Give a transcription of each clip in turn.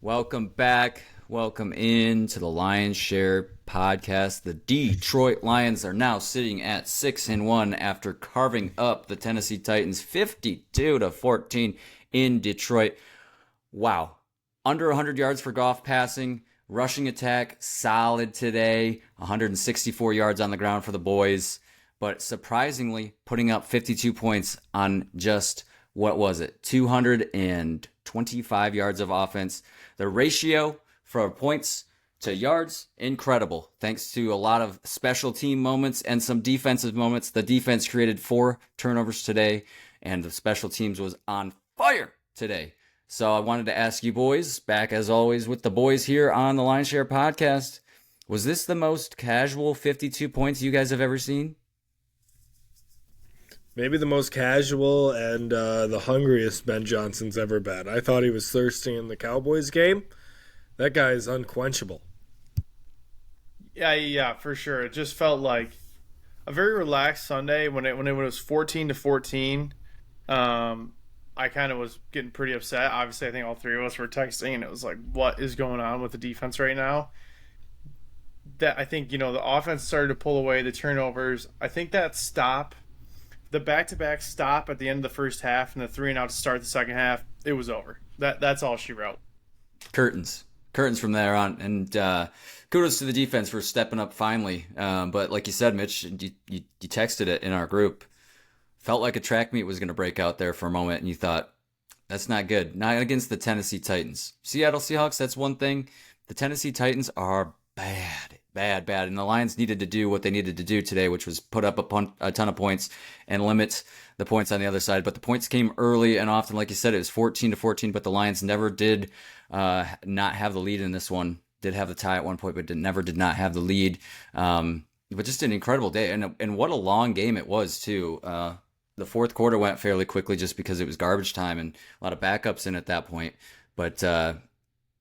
Welcome back. Welcome in to the Lions Share podcast. The Detroit Lions are now sitting at 6-1 after carving up the Tennessee Titans 52-14 in Detroit. Wow. Under 100 yards for Goff passing. Rushing attack, solid today. 164 yards on the ground for the boys. But surprisingly, putting up 52 points on just, 225 yards of offense. The ratio for points to yards, incredible. Thanks to a lot of special team moments and some defensive moments. The defense created 4 turnovers today, and the special teams was on fire today. So I wanted to ask you boys, back as always with the boys here on the Lions Share podcast, was this the most casual 52 points you guys have ever seen? Maybe the most casual and the hungriest Ben Johnson's ever been. I thought he was thirsty in the Cowboys game. That guy is unquenchable. Yeah, for sure. It just felt like a very relaxed Sunday when it was 14-14. I kind of was getting pretty upset. Obviously, I think all three of us were texting, and it was like, what is going on with the defense right now? That I think, the offense started to pull away, the turnovers. I think that stop, the back-to-back stop at the end of the first half and the 3-and-out to start the second half, it was over. That's all she wrote. Curtains from there on. And kudos to the defense for stepping up finally. But like you said, Mitch, you texted it in our group. Felt like a track meet was going to break out there for a moment, and you thought, that's not good. Not against the Tennessee Titans. Seattle Seahawks, that's one thing. The Tennessee Titans are bad. And the Lions needed to do what they needed to do today, which was put up a ton of points and limit the points on the other side. But the points came early and often. Like you said, it was 14-14, but the Lions never did not have the lead in this one. Did have the tie at one point, but never did not have the lead. But just an incredible day. And what a long game it was, too. The fourth quarter went fairly quickly just because it was garbage time and a lot of backups in at that point. But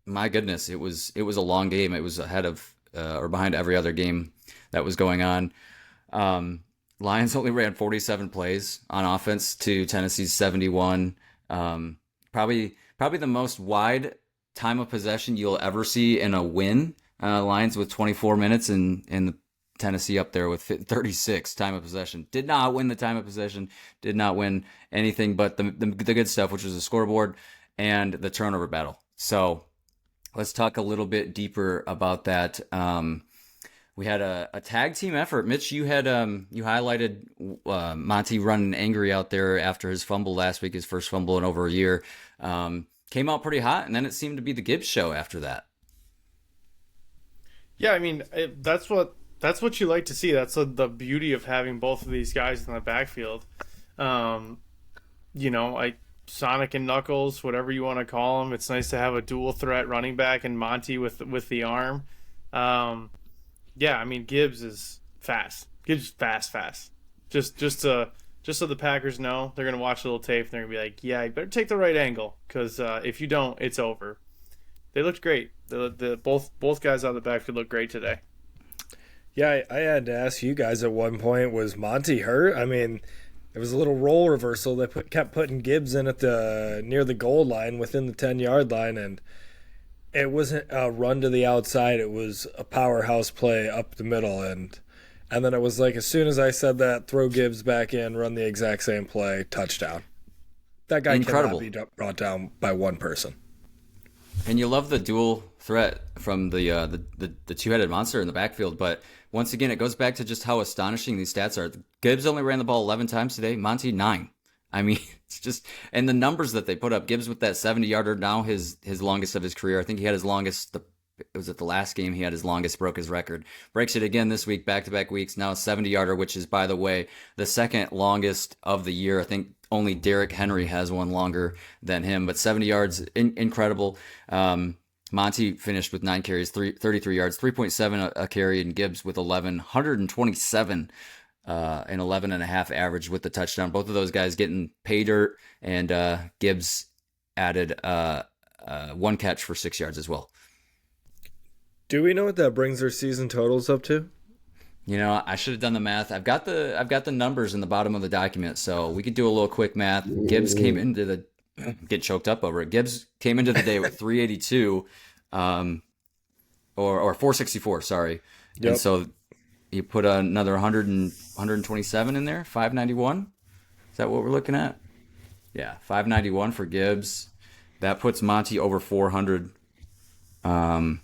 my goodness, it was a long game. It was ahead of or behind every other game that was going on. Lions only ran 47 plays on offense to Tennessee's 71. Probably the most wide time of possession you'll ever see in a win. Lions with 24 minutes and the Tennessee up there with 36 time of possession. Did not win the time of possession. Did not win anything but the good stuff, which was the scoreboard and the turnover battle. So let's talk a little bit deeper about that. We had a tag team effort. Mitch, you had you highlighted Monty running angry out there after his fumble last week, his first fumble in over a year. Came out pretty hot, and then it seemed to be the Gibbs show after that. Yeah, I mean, that's what you like to see. That's the beauty of having both of these guys in the backfield. Sonic and Knuckles, whatever you want to call them. It's nice to have a dual threat running back and Monty with the arm. Gibbs is fast. Gibbs is fast. Just so the Packers know, they're gonna watch a little tape and they're gonna be like, yeah, you better take the right angle because if you don't, it's over. They looked great. Both guys out of the backfield looked great today. Yeah, I had to ask you guys at one point, was Monty hurt? I mean, it was a little role reversal. They kept putting Gibbs in at near the goal line within the 10-yard line, and it wasn't a run to the outside. It was a powerhouse play up the middle, and then it was like as soon as I said that, throw Gibbs back in, run the exact same play, touchdown. That guy cannot be brought down by one person. And you love the dual threat from the two-headed monster in the backfield, but once again, it goes back to just how astonishing these stats are. Gibbs only ran the ball 11 times today. Monty, 9. I mean, it's just, and the numbers that they put up. Gibbs with that 70-yarder, now his longest of his career. I think he had his longest, it was at the last game, he had his longest, broke his record. Breaks it again this week, back-to-back weeks. Now a 70-yarder, which is, by the way, the second longest of the year. I think only Derrick Henry has one longer than him, but 70 yards, incredible. Monty finished with 9 carries, 33 yards, 3.7 a carry, and Gibbs with 127 and 11 and a half average with the touchdown. Both of those guys getting pay dirt, and Gibbs added one catch for 6 yards as well. Do we know what that brings their season totals up to? I should have done the math. I've got the numbers in the bottom of the document, so we could do a little quick math. Gibbs came into the get choked up over it. Gibbs came into the day with 382, or 464, sorry. Yep. And so you put another 127 in there, 591. Is that what we're looking at? Yeah, 591 for Gibbs. That puts Monty over 400 on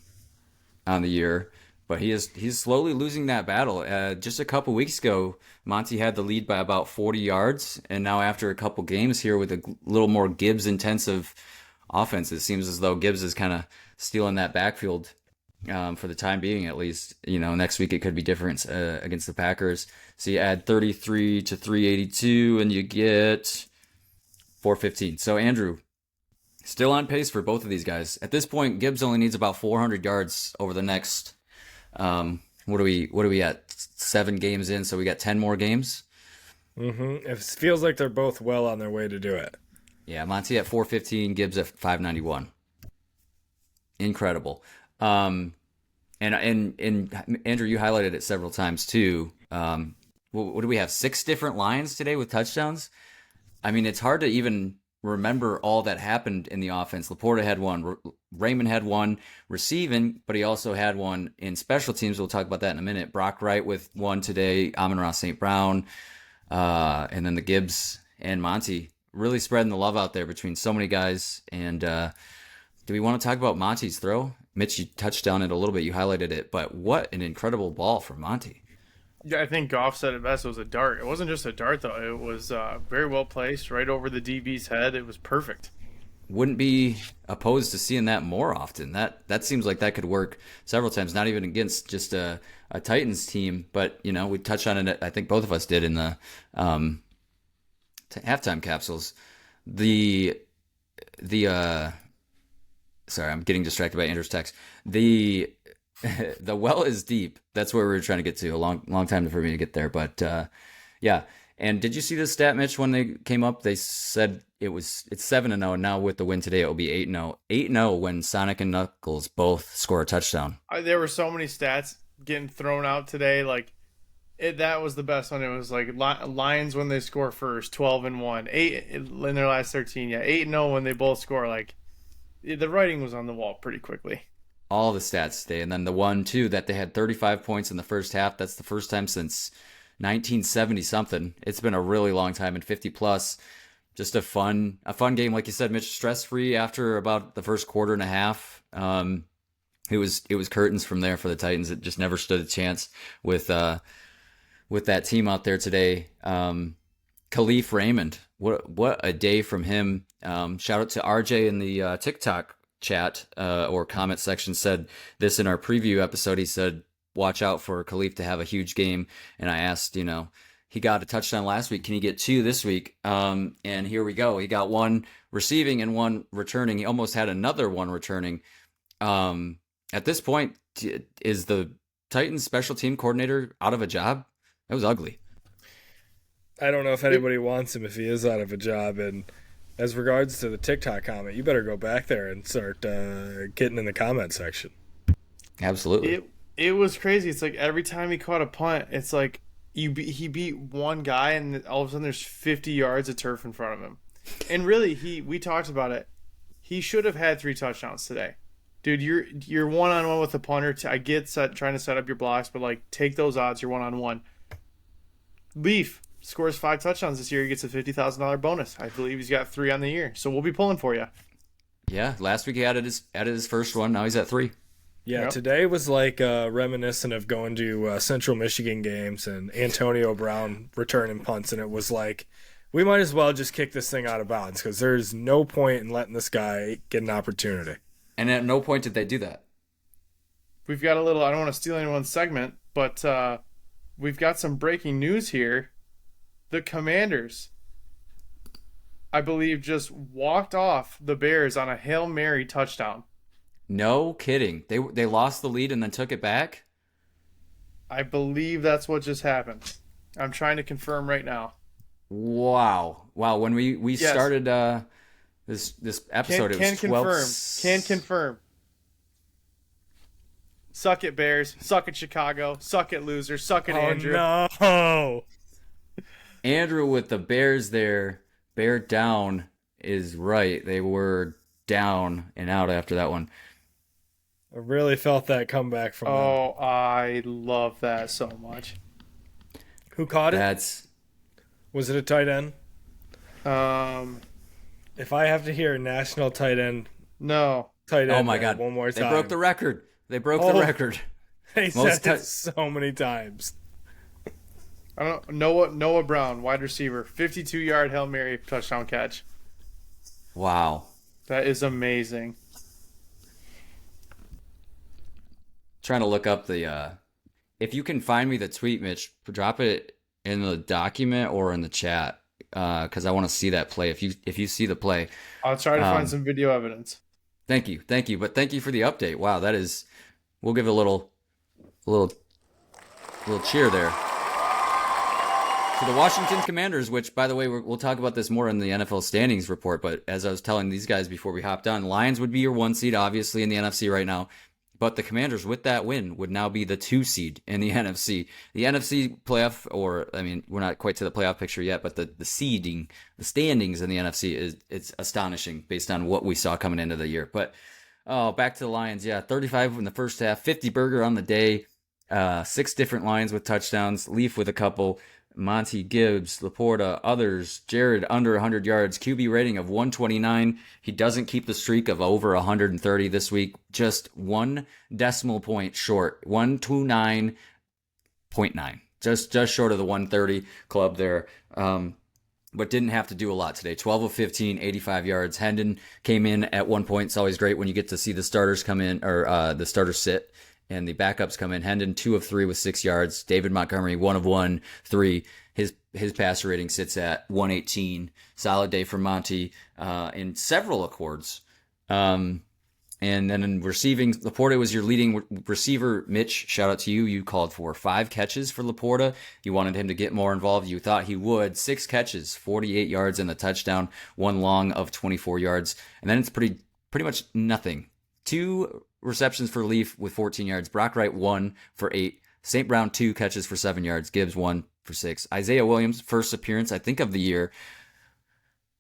the year. But he's slowly losing that battle. Just a couple weeks ago, Monty had the lead by about 40 yards. And now after a couple games here with a little more Gibbs-intensive offense, it seems as though Gibbs is kind of stealing that backfield for the time being, at least. Next week it could be different against the Packers. So you add 33 to 382, and you get 415. So Andrew, still on pace for both of these guys. At this point, Gibbs only needs about 400 yards over the next... what are we at? 7 games in, so we got 10 more games. It feels like they're both well on their way to do it. Yeah, Monty at 415, Gibbs at 591. Incredible. And Andrew, you highlighted it several times too. What do we have? 6 different lines today with touchdowns. I mean, it's hard to even remember all that happened in the offense. Laporta had one, Raymond had one receiving, but he also had one in special teams. We'll talk about that in a minute. Brock Wright with one today, Amon-Ra St. Brown, and then the Gibbs and Monty really spreading the love out there between so many guys. And do we want to talk about Monty's throw? Mitch, you touched on it a little bit. You highlighted it, but what an incredible ball from Monty. Yeah, I think Goff said it best. It was a dart. It wasn't just a dart, though. It was very well placed, right over the DB's head. It was perfect. Wouldn't be opposed to seeing that more often. That seems like that could work several times, not even against just a Titans team. But, we touched on it, I think both of us did in the halftime capsules. Sorry, I'm getting distracted by Andrew's text. The well is deep. That's where we were trying to get to. A long time for me to get there. But yeah. And did you see the stat, Mitch, when they came up? They said it's 7-0, and now with the win today, it will be 8-0. 8-0 when Sonic and Knuckles both score a touchdown. There were so many stats getting thrown out today. That was the best one. It was like Lions when they score first, 12-1. 8 in their last 13. Yeah, 8-0 when they both score. The writing was on the wall pretty quickly. All the stats today. And then the one, too, that they had 35 points in the first half. That's the first time since 1970-something. It's been a really long time, and 50-plus. Just a fun game. Like you said, Mitch, stress-free after about the first quarter and a half. It was curtains from there for the Titans. It just never stood a chance with that team out there today. Khalif Raymond, what a day from him. Shout out to RJ in the TikTok chat or comment section, said this in our preview episode. He said, watch out for Khalif to have a huge game. And I asked, he got a touchdown last week. Can he get 2 this week? And here we go. He got 1 receiving and 1 returning. He almost had another 1 returning. At this point, is the Titans special team coordinator out of a job? That was ugly. I don't know if anybody wants him if he is out of a job. And as regards to the TikTok comment, you better go back there and start getting in the comment section. Absolutely. It was crazy. It's like every time he caught a punt, it's like he beat one guy, and all of a sudden there's 50 yards of turf in front of him. And really, we talked about it. He should have had 3 touchdowns today. Dude, you're one-on-one with the punter. I get trying to set up your blocks, but take those odds. You're one-on-one. Leaf scores 5 touchdowns this year. He gets a $50,000 bonus. I believe he's got 3 on the year. So we'll be pulling for you. Yeah, last week he added his first one. Now he's at 3. Yeah, Yep. Today was reminiscent of going to Central Michigan games and Antonio Brown returning punts, and it was like, we might as well just kick this thing out of bounds because there's no point in letting this guy get an opportunity. And at no point did they do that. We've got I don't want to steal anyone's segment, but we've got some breaking news here. The Commanders, I believe, just walked off the Bears on a Hail Mary touchdown. No kidding. They lost the lead and then took it back? I believe that's what just happened. I'm trying to confirm right now. Wow. When we Yes. started this episode, it was 12. Can confirm. Suck it, Bears. Suck it, Chicago. Suck it, losers. Suck it, Andrew. No. Andrew with the Bears there, bear down is right. They were down and out after that one. I really felt that comeback from them. Oh, I love that so much. Who caught it? That's Was it a tight end? Um, If I have to hear national tight end no. oh my God. one more time. They broke the record. They broke the record. They Most said it so many times. I don't know. Noah Brown, wide receiver, 52-yard Hail Mary touchdown catch. Wow. That is amazing. Trying to look up the if you can find me the tweet, Mitch, drop it in the document or in the chat, because I want to see that play. If you see the play, I'll try to find some video evidence. thank you. But thank you for the update. Wow, that is. We'll give a little cheer there to the Washington Commanders. Which, by the way, we'll talk about this more in the NFL standings report. But as I was telling these guys before we hopped on, Lions would be your 1 seed, obviously, in the NFC right now. But the Commanders, with that win, would now be the 2 seed in the NFC. The NFC playoff, we're not quite to the playoff picture yet, but the seeding, the standings in the NFC it's astonishing based on what we saw coming into the year. But back to the Lions, 35 in the first half, 50 burger on the day, 6 different Lions with touchdowns, Leaf with a couple, Monty, Gibbs, Laporta, others, Jared under 100 yards, QB rating of 129. He doesn't keep the streak of over 130 this week, just 1 decimal point short, 129.9, just short of the 130 club there. But didn't have to do a lot today. 12 of 15, 85 yards. Hendon came in at one point. It's always great when you get to see the starters come in, or the starters sit and the backups come in. Hendon 2 of 3 with 6 yards. David Montgomery 1 of 1, 3. His passer rating sits at 118. Solid day for Monty in several accords. And then in receiving, Laporta was your leading receiver. Mitch, shout out to you. You called for 5 catches for Laporta. You wanted him to get more involved. You thought he would. 6 catches, 48 yards and the touchdown. 1 long of 24 yards. And then it's pretty much nothing. 2 receptions for Leaf with 14 yards. Brock Wright 1 for 8. St. Brown 2 catches for 7 yards. Gibbs 1 for 6. Isaiah Williams, first appearance, I think, of the year.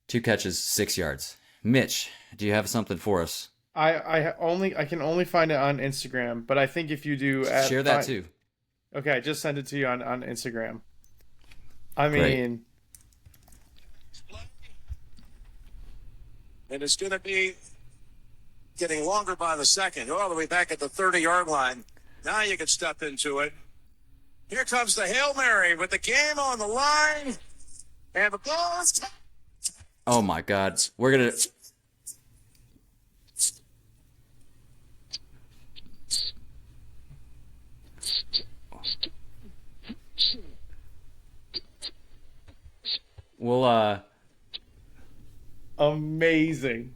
2 catches, 6 yards. Mitch, do you have something for us? I can only find it on Instagram, but I think if you do share that too. Okay, I just sent it to you on Instagram. I mean, and it's going to be getting longer by the second. All the way back at the 30-yard line. Now you can step into it. Here comes the Hail Mary with the game on the line, and the ball is. Oh my God, we're gonna. We'll amazing.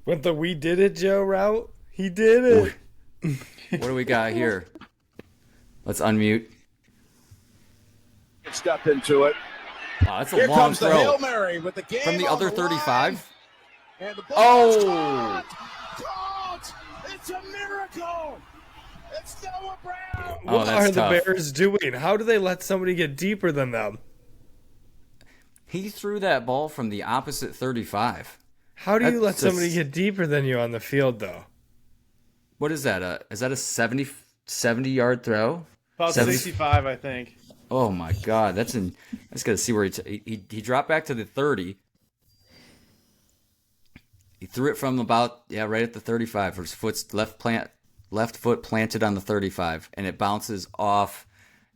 With the "We Did It, Joe" route, he did it. What do we got here? Let's unmute. Step into it. Oh, that's a Here long comes throw. the Hail Mary with the game From the on other the 35? line, and the ball is caught. It's a miracle. It's Noah Brown. Oh, What that's are tough. the Bears doing? How do they let somebody get deeper than them? He threw that ball from the opposite 35. How do you let That's just- somebody get deeper than you on the field, though? What is that? Is that a 70-yard throw? About 65, I think. Oh my God, I just got to see where he dropped back to the 30. He threw it from about right at the 35. His left foot planted on the 35, and it bounces off.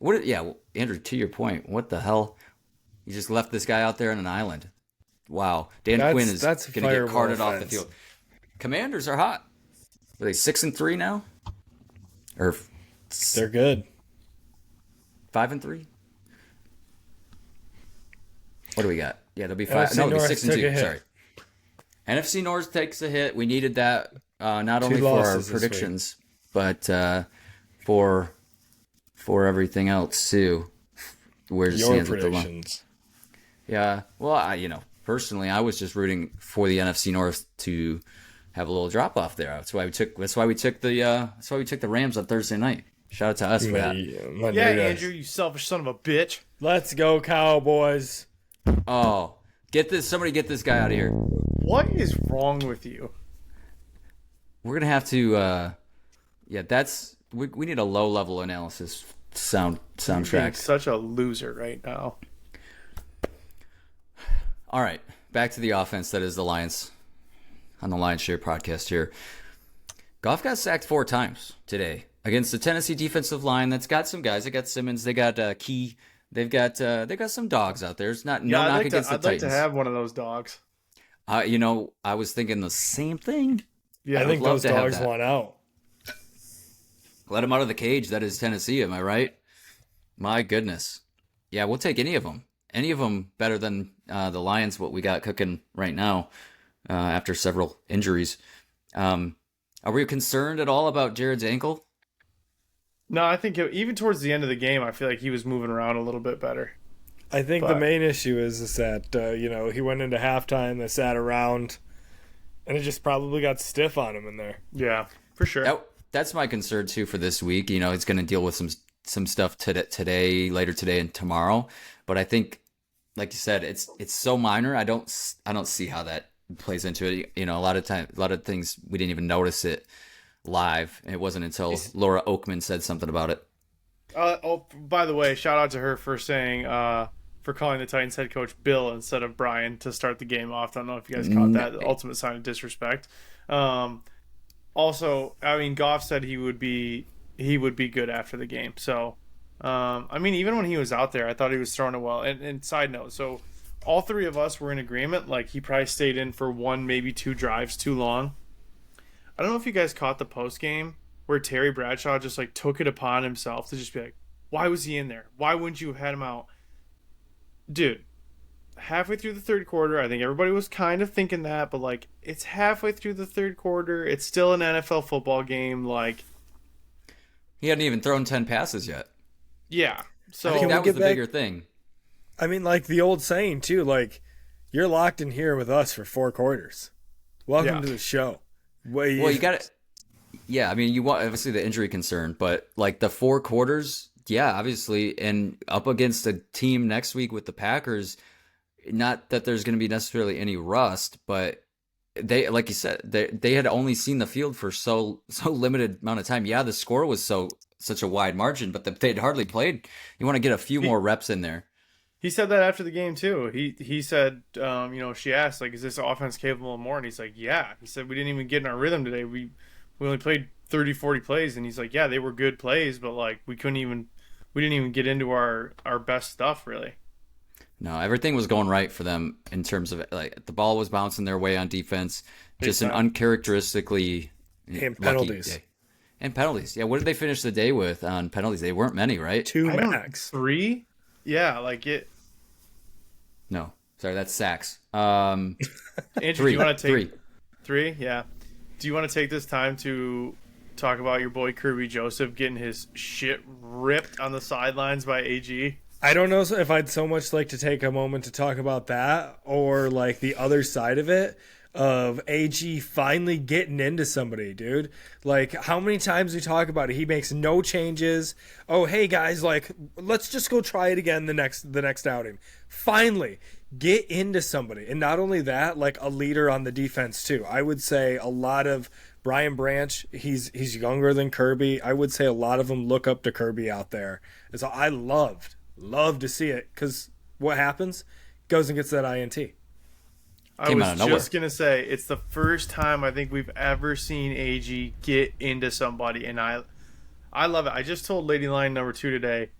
Andrew, to your point, what the hell? You just left this guy out there on an island. Wow, Dan Quinn is going to get carted off the field. Commanders are hot. Are they 6-3 now? Or They're good. 5-3? What do we got? Yeah, they'll be 5. NFC No, it'll be North took a 6-2. hit. Sorry. NFC North takes a hit. We needed that not only 2 for our losses this predictions, but for everything else too. Where does Your stands with the line? predictions. Yeah. Well, personally, I was just rooting for the NFC North to have a little drop off there. That's why we took the Rams on Thursday night. Shout out to us for that. Yeah, Andrew, you selfish son of a bitch. Let's go, Cowboys. Oh, Somebody get this guy out of here. What is wrong with you? We're gonna have to. We need a low level analysis You're being soundtrack. such a loser right now. All right, back to the offense that is the Lions on the Lions Share podcast here. Goff got sacked 4 times today against the Tennessee defensive line. That's got some guys. They got Simmons. They got Key. They got some dogs out there. It's not no knock against the Titans. I'd like to have one of those dogs. I was thinking the same thing. Yeah, I think love those to have dogs that. want out. Let them out of the cage. That is Tennessee. Am I right? My goodness. Yeah, we'll take any of them. Any of them better than the Lions, what we got cooking right now after several injuries. Are we concerned at all about Jared's ankle? No, I think even towards the end of the game, I feel like he was moving around a little bit better. I think the main issue is that he went into halftime, they sat around, and it just probably got stiff on him in there. Yeah, for sure. That's my concern too for this week. He's going to deal with some stuff later today and tomorrow. But I think, like you said, it's so minor. I don't see how that plays into it. A lot of things we didn't even notice it live. It wasn't until Laura Oakman said something about it. By the way, shout out to her for saying for calling the Titans head coach Bill instead of Brian to start the game off. I don't know if you guys caught that. The ultimate sign of disrespect. Also, Goff said he would be good after the game. So, even when he was out there, I thought he was throwing it well. And side note, so all 3 of us were in agreement. Like, he probably stayed in for 1, maybe 2 drives too long. I don't know if you guys caught the post game where Terry Bradshaw just took it upon himself to just be like, why was he in there? Why wouldn't you have had him out? Dude, halfway through the third quarter, I think everybody was kind of thinking that, but it's halfway through the third quarter. It's still an NFL football game. He hadn't even thrown 10 passes yet. Yeah. So I think that was the bigger thing. The old saying too, you're locked in here with us for 4 quarters. Welcome to the show. Well, you got it. Yeah, you want obviously the injury concern, but the 4 quarters, yeah, obviously, and up against a team next week with the Packers. Not that there's going to be necessarily any rust, but they, like you said, they had only seen the field for so limited amount of time. Yeah, the score was such a wide margin, but they'd hardly played. You want to get a few more reps in there. He said that after the game too. He said, she asked, is this offense capable of more? And he's like, yeah. He said, we didn't even get in our rhythm today. We only played 30, 40 plays. And he's like, yeah, they were good plays, but we didn't even get into our best stuff really. No, everything was going right for them in terms of the ball was bouncing their way on defense. Just an uncharacteristically and penalties. Day. And penalties. Yeah, what did they finish the day with on penalties? They weren't many, right? 2 max. 3? Yeah, No, sorry, that's sacks. Andrew, 3. do you want to take 3? 3? Yeah. Do you want to take this time to talk about your boy Kirby Joseph getting his shit ripped on the sidelines by AG? I don't know if I'd so much like to take a moment to talk about that or the other side of it of AG finally getting into somebody, dude. How many times we talk about it, he makes no changes. Oh, hey guys, let's just go try it again the next outing. Finally, get into somebody. And not only that, a leader on the defense too. I would say a lot of Brian Branch, he's younger than Kirby. I would say a lot of them look up to Kirby out there. And so I love to see it because what happens? Goes and gets that INT. I was just going to say, it's the first time I think we've ever seen AG get into somebody, and I love it. I just told Lady Line number 2 today,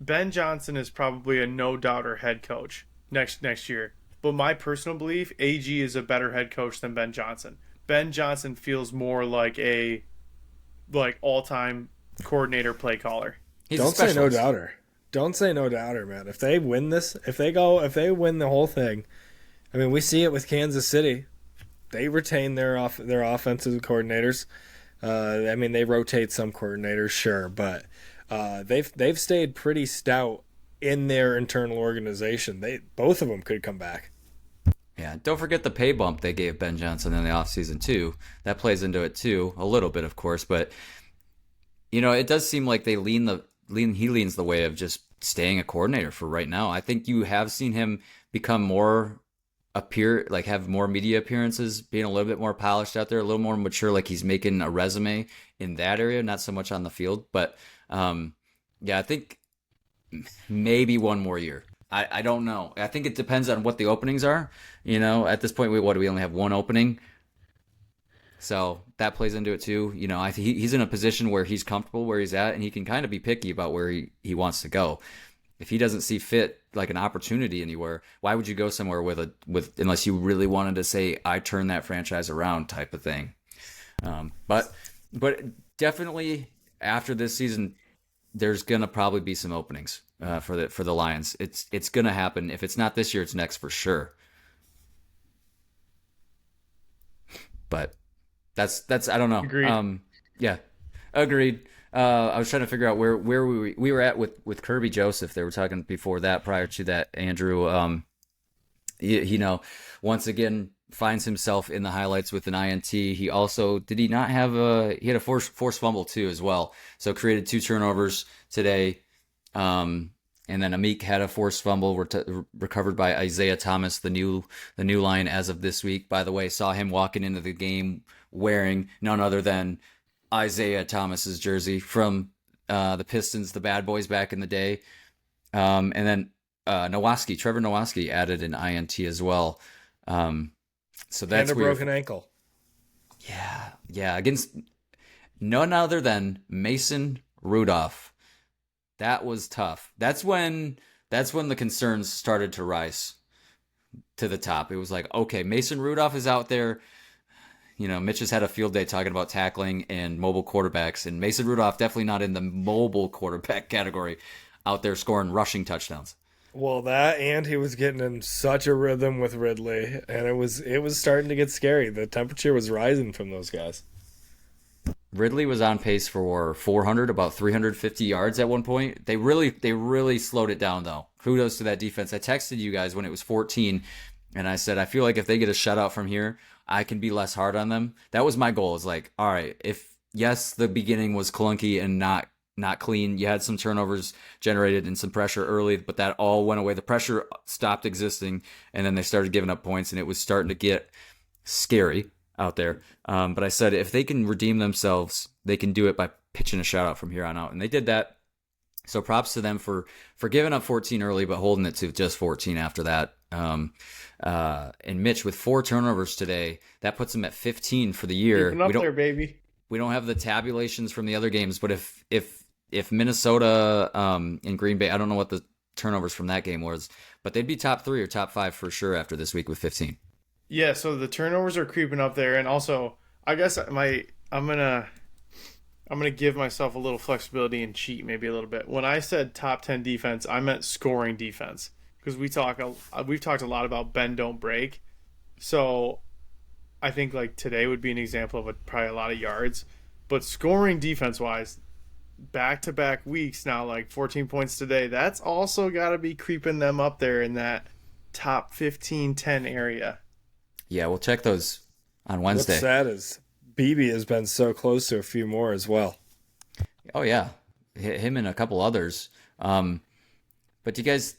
Ben Johnson is probably a no-doubter head coach next year. But my personal belief, AG is a better head coach than Ben Johnson. Ben Johnson feels more like a all-time coordinator play caller. Don't say no-doubter. Don't say no-doubter, man. If they win this, if they win the whole thing, we see it with Kansas City. They retain their offensive coordinators. They rotate some coordinators, sure, but they've stayed pretty stout in their internal organization. Both of them could come back. Yeah, don't forget the pay bump they gave Ben Johnson in the offseason too. That plays into it too, a little bit, of course, but it does seem like he leans the way of just staying a coordinator for right now. I think you have seen him become more have more media appearances, being a little bit more polished out there, a little more mature, like he's making a resume in that area, not so much on the field. But yeah, I think maybe one more year. I don't know. I think it depends on what the openings are. At this point, we only have one opening. So that plays into it too. I think he's in a position where he's comfortable where he's at, and he can kind of be picky about where he wants to go. If he doesn't see fit like an opportunity anywhere, why would you go somewhere with unless you really wanted to say I turn that franchise around type of thing? But definitely after this season, there's gonna probably be some openings for the Lions. It's gonna happen. If it's not this year, it's next for sure. But that's I don't know. Agreed. Yeah, agreed. I was trying to figure out where we were at with Kirby Joseph. They were talking before that, prior to that, Andrew. Once again finds himself in the highlights with an INT. He also did he not have he had a forced fumble too as well. So created 2 turnovers today. And then Amik had a forced fumble recovered by Isaiah Thomas, the new line as of this week. By the way, saw him walking into the game wearing none other than Isaiah Thomas's jersey from the Pistons, the Bad Boys back in the day. And then Trevor Nowaski added an INT as well. So that's and a broken ankle. Yeah, against none other than Mason Rudolph. That was tough. That's when the concerns started to rise to the top. It was like, okay, Mason Rudolph is out there. Mitch has had a field day talking about tackling and mobile quarterbacks, and Mason Rudolph definitely not in the mobile quarterback category, out there scoring rushing touchdowns. Well, that, and he was getting in such a rhythm with Ridley, and it was starting to get scary. The temperature was rising from those guys. Ridley was on pace for 400, about 350 yards at one point. They really slowed it down, though. Kudos to that defense. I texted you guys when it was 14, and I said, I feel like if they get a shutout from here, I can be less hard on them. That was my goal. Is like, all right, yes, the beginning was clunky and not clean. You had some turnovers generated and some pressure early, but that all went away. The pressure stopped existing, and then they started giving up points, and it was starting to get scary out there. But I said, if they can redeem themselves, they can do it by pitching a shutout from here on out. And they did that. So props to them for giving up 14 early, but holding it to just 14 after that. And Mitch with 4 turnovers today, that puts him at 15 for the year. Keeping up there, baby. We don't have the tabulations from the other games, but if Minnesota and Green Bay, I don't know what the turnovers from that game was, but they'd be top 3 or top 5 for sure after this week with 15. Yeah, so the turnovers are creeping up there, and also I guess I'm gonna give myself a little flexibility and cheat maybe a little bit. When I said top 10 defense, I meant scoring defense, because we've talked a lot about bend don't break. So I think like today would be an example of probably a lot of yards, but scoring defense wise, back-to-back weeks now, like 14 points today, that's also got to be creeping them up there in that top 15-10 area. Yeah, we'll check those on Wednesday. What's sad is BB has been so close to a few more as well. Oh yeah, him and a couple others. But do you guys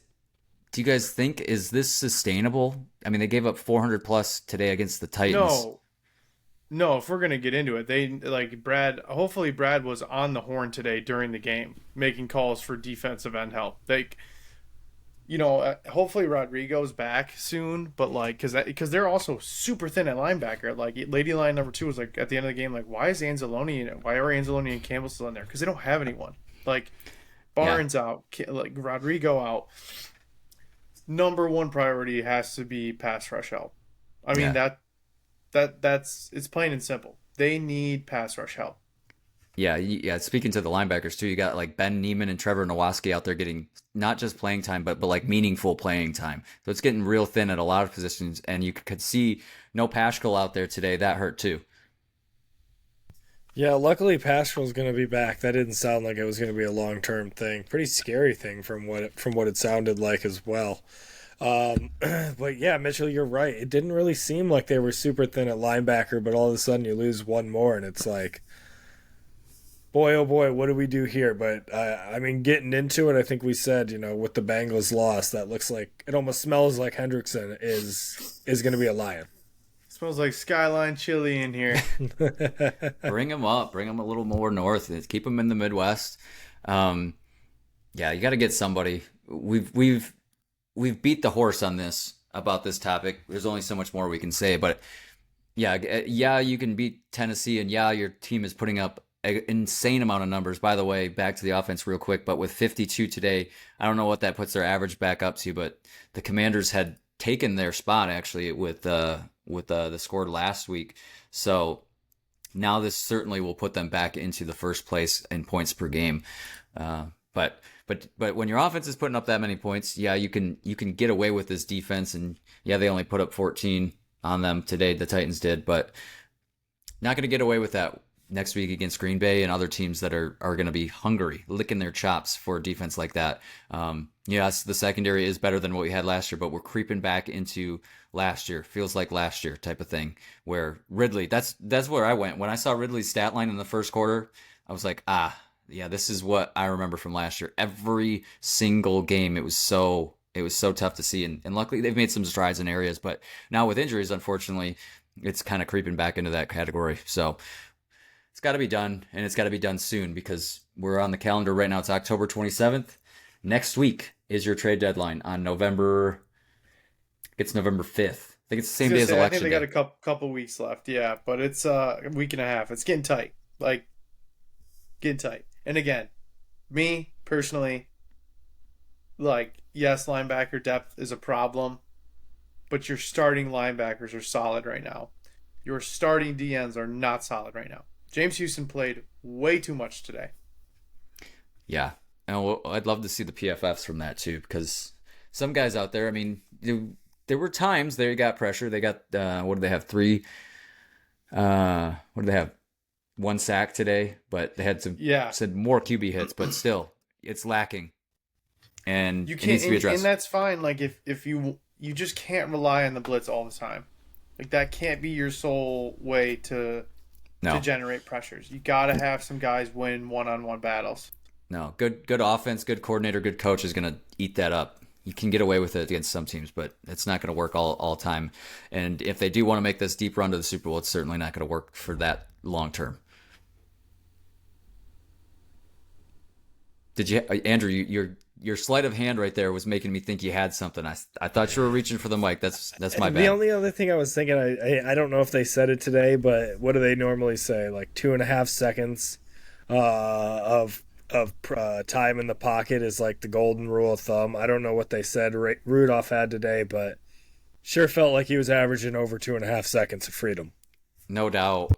think, is this sustainable? I mean, they gave up 400 plus today against the Titans. No. If we're gonna get into it, they like Brad. Hopefully, Brad was on the horn today during the game, making calls for defensive end help. Hopefully Rodrigo's back soon, but like, because they're also super thin at linebacker. Like, Lady Line number 2 was like at the end of the game, like, why are Anzalone and Campbell still in there? Because they don't have anyone. Like, Barnes out, like Rodrigo out. Number 1 priority has to be pass rush help. I mean, that's it's plain and simple. They need pass rush help. Yeah. Speaking to the linebackers too, you got like Ben Neiman and Trevor Nowaski out there getting not just playing time, but like meaningful playing time. So it's getting real thin at a lot of positions, and you could see no Paschal out there today. That hurt too. Yeah, luckily Paschal's going to be back. That didn't sound like it was going to be a long-term thing. Pretty scary thing from what it sounded like as well. But yeah, Mitchell, you're right. It didn't really seem like they were super thin at linebacker, but all of a sudden you lose one more, and it's like, boy, oh boy, what do we do here? But I mean, getting into it, I think we said, with the Bengals loss, that looks like it almost smells like Hendrickson is going to be a Lion. Smells like Skyline chili in here. Bring him up. Bring him a little more north. Keep him in the Midwest. Yeah, you got to get somebody. We've beat the horse on this about this topic. There's only so much more we can say, but yeah, you can beat Tennessee, and yeah, your team is putting up an insane amount of numbers. By the way, back to the offense real quick, but with 52 today, I don't know what that puts their average back up to, but the Commanders had taken their spot actually with the score last week. So now this certainly will put them back into the first place in points per game. But when your offense is putting up that many points, yeah, you can get away with this defense. And yeah, they only put up 14 on them today. The Titans did, but not going to get away with that next week against Green Bay and other teams that are going to be hungry, licking their chops for a defense like that. Yes, the secondary is better than what we had last year, but we're creeping back into last year. Feels like last year type of thing. Where Ridley, that's where I went when I saw Ridley's stat line in the first quarter. I was like, yeah, this is what I remember from last year. Every single game, it was so tough to see, and luckily they've made some strides in areas. But now with injuries, unfortunately, it's kind of creeping back into that category. So it's got to be done, and it's got to be done soon because we're on the calendar right now. It's October 27th. Next week is your trade deadline on November 5th. I think it's the same day as election I think they day. got a couple weeks left, yeah, but it's a week and a half. It's getting tight, getting tight. And again, me personally, yes, linebacker depth is a problem, but your starting linebackers are solid right now. Your starting DNs are not solid right now. James Houston played way too much today. Yeah. And I'd love to see the PFFs from that too, because some guys out there, I mean, there were times they got pressure. They got, what did they have? What did they have? 1 sack today, but they had said more QB hits, but still, it's lacking. And it needs to be addressed. And that's fine. If you just can't rely on the blitz all the time. That can't be your sole way to generate pressures. You got to have some guys win one-on-one battles. No, good offense, good coordinator, good coach is going to eat that up. You can get away with it against some teams, but it's not going to work all time. And if they do want to make this deep run to the Super Bowl, it's certainly not going to work for that long term. Did you, Andrew? Your sleight of hand right there was making me think you had something. I thought you were reaching for the mic. That's my bad. The only other thing I was thinking, I don't know if they said it today, but what do they normally say? 2.5 seconds of time in the pocket is like the golden rule of thumb. I don't know what they said Rudolph had today, but sure felt like he was averaging over 2.5 seconds of freedom. No doubt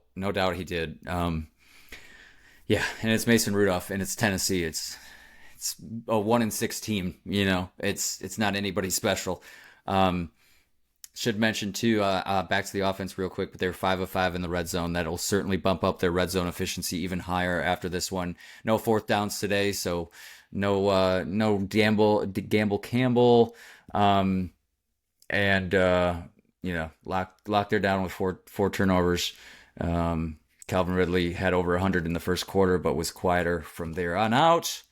he did. Yeah, and it's Mason Rudolph, and it's Tennessee. It's a 1-6 team. It's not anybody special. Should mention too, back to the offense real quick, but they're 5 of 5 in the red zone. That'll certainly bump up their red zone efficiency even higher after this one. No 4th downs today, so no Gamble Campbell, and locked her down with four turnovers. Calvin Ridley had over 100 in the first quarter, but was quieter from there on out.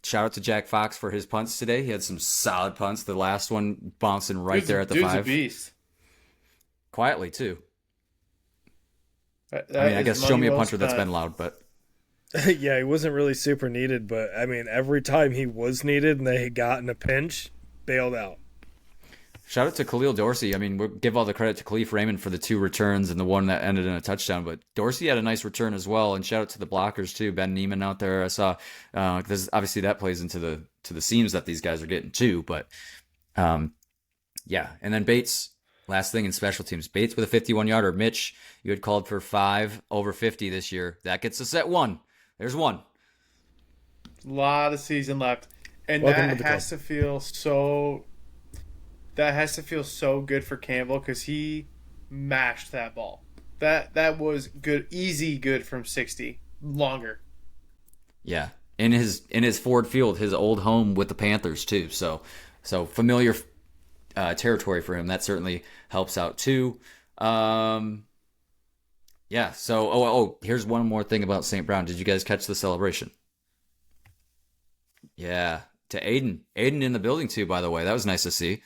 Shout out to Jack Fox for his punts today. He had some solid punts. The last one bouncing right there at the 5. Dude's a beast. Quietly, too. I guess show me a punter that's been loud, but... Yeah, he wasn't really super needed, but, every time he was needed and they got in a pinch, bailed out. Shout out to Khalil Dorsey. We'll give all the credit to Khalif Raymond for the 2 returns and the one that ended in a touchdown. But Dorsey had a nice return as well. And shout out to the blockers too. Ben Neiman out there. I saw because obviously that plays into the seams that these guys are getting too. But yeah. And then Bates. Last thing in special teams. Bates with a 51-yarder. Mitch, you had called for 5 over 50 this year. That gets us at 1. There's 1. A lot of season left, and that has to feel so. That has to feel so good for Campbell because he mashed that ball. That was good, easy good from 60, longer. Yeah, in his Ford Field, his old home with the Panthers too. So familiar territory for him. That certainly helps out too. Yeah. So, here's one more thing about St. Brown. Did you guys catch the celebration? Yeah. To Aiden. Aiden in the building too, by the way. That was nice to see.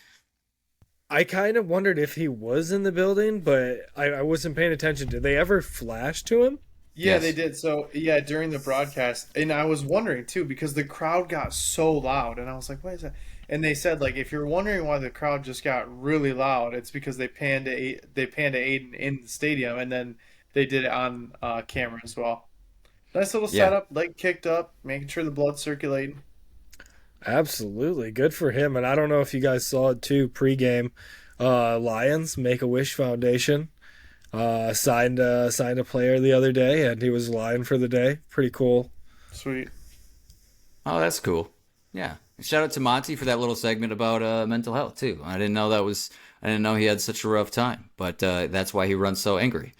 I kind of wondered if he was in the building, but I wasn't paying attention. Did they ever flash to him? Yeah, Yes. they did. So, yeah, during the broadcast, and I was wondering too because the crowd got so loud, and I was like, "What is that?" And they said, like, if you're wondering why the crowd just got really loud, it's because they panned to Aiden in the stadium, and then they did it on camera as well. Nice little Yeah. setup, leg kicked up, making sure the blood's circulating. Absolutely. Good for him. And I don't know if you guys saw it too pregame. Lions Make-A-Wish Foundation signed a player the other day, and he was a Lion for the day. Pretty cool. Sweet. Oh, that's cool. Yeah. Shout out to Monty for that little segment about mental health too. I didn't know he had such a rough time, but that's why he runs so angry,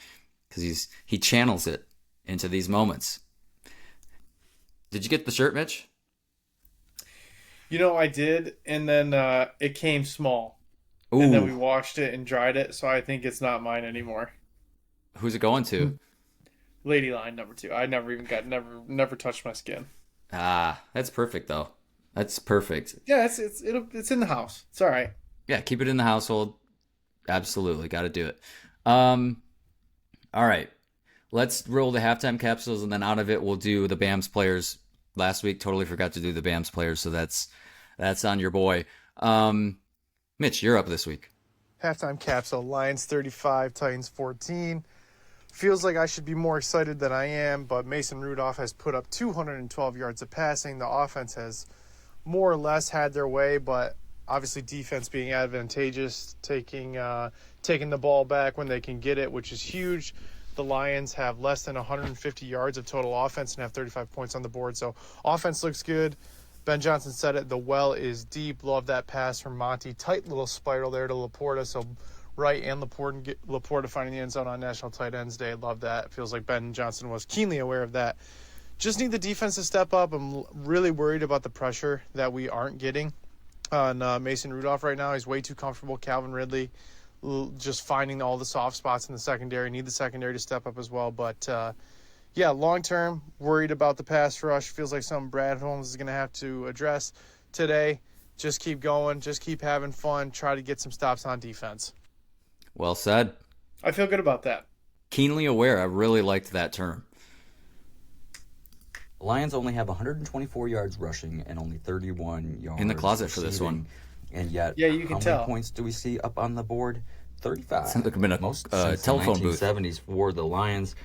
because he channels it into these moments. Did you get the shirt, Mitch? I did, and then it came small, and then we Ooh, washed it and dried it, so I think it's not mine anymore. who's it going to? Lady line number 2. I never touched my skin. Ah, that's perfect though. That's perfect. Yeah, it's in the house. It's all right. Yeah, keep it in the household. Absolutely, got to do it. All right, let's roll the halftime capsules, and then out of it, we'll do the BAMS players. Last week, totally forgot to do the BAMS players, so that's on your boy. Mitch, you're up this week. Halftime capsule, Lions 35, Titans 14. Feels like I should be more excited than I am, but Mason Rudolph has put up 212 yards of passing. The offense has more or less had their way, but obviously defense being advantageous, taking the ball back when they can get it, which is huge. The Lions have less than 150 yards of total offense and have 35 points on the board. So offense looks good. Ben Johnson said it. The well is deep. Love that pass from Monty. Tight little spiral there to Laporta. So Wright and Laporta finding the end zone on National Tight Ends Day. Love that. Feels like Ben Johnson was keenly aware of that. Just need the defense to step up. I'm really worried about the pressure that we aren't getting on Mason Rudolph right now. He's way too comfortable. Calvin Ridley just finding all the soft spots in the secondary. Need the secondary to step up as well. But, yeah, long-term, worried about the pass rush. Feels like something Brad Holmes is going to have to address today. Just keep going. Just keep having fun. Try to get some stops on defense. Well said. I feel good about that. Keenly aware. I really liked that term. Lions only have 124 yards rushing and only 31 yards In the closet for this receiving. one. And yet, Yeah, you can how tell. many points do we see up on the board? 35. Sounds like I'm in a Most since telephone the booth. 1970s for the Lions.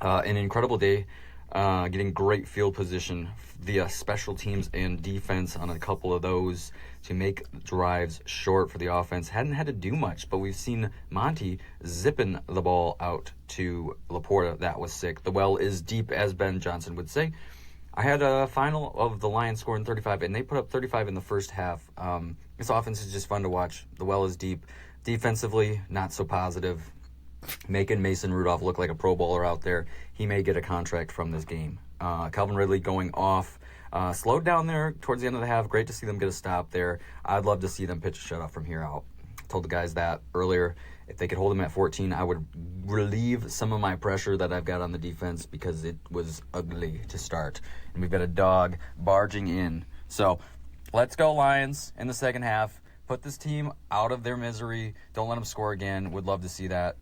An incredible day, getting great field position via special teams and defense on a couple of those to make drives short for the offense. Hadn't had to do much, but we've seen Monty zipping the ball out to Laporta. That was sick. The well is deep, as Ben Johnson would say. I had a final of the Lions scoring 35, and they put up 35 in the first half. This offense is just fun to watch. The well is deep. Defensively, not so positive. Making Mason Rudolph look like a Pro Bowler out there. He may get a contract from this game. Calvin Ridley going off. Slowed down there towards the end of the half. Great to see them get a stop there. I'd love to see them pitch a shutout from here out. Told the guys that earlier. If they could hold them at 14, I would relieve some of my pressure that I've got on the defense because it was ugly to start. And we've got a dog barging in. So let's go Lions in the second half. Put this team out of their misery. Don't let them score again. Would love to see that.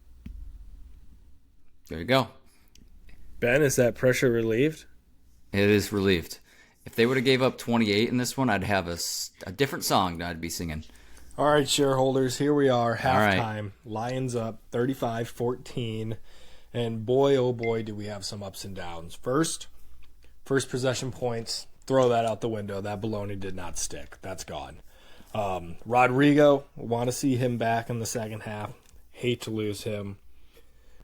There you go. Ben, is that pressure relieved? It is relieved. If they would have gave up 28 in this one, I'd have a different song that I'd be singing. All right, shareholders, here we are, right. halftime. Lions up 35-14. And boy, oh boy, do we have some ups and downs. First possession points, throw that out the window. That baloney did not stick. That's gone. Rodrigo, want to see him back in the second half. Hate to lose him.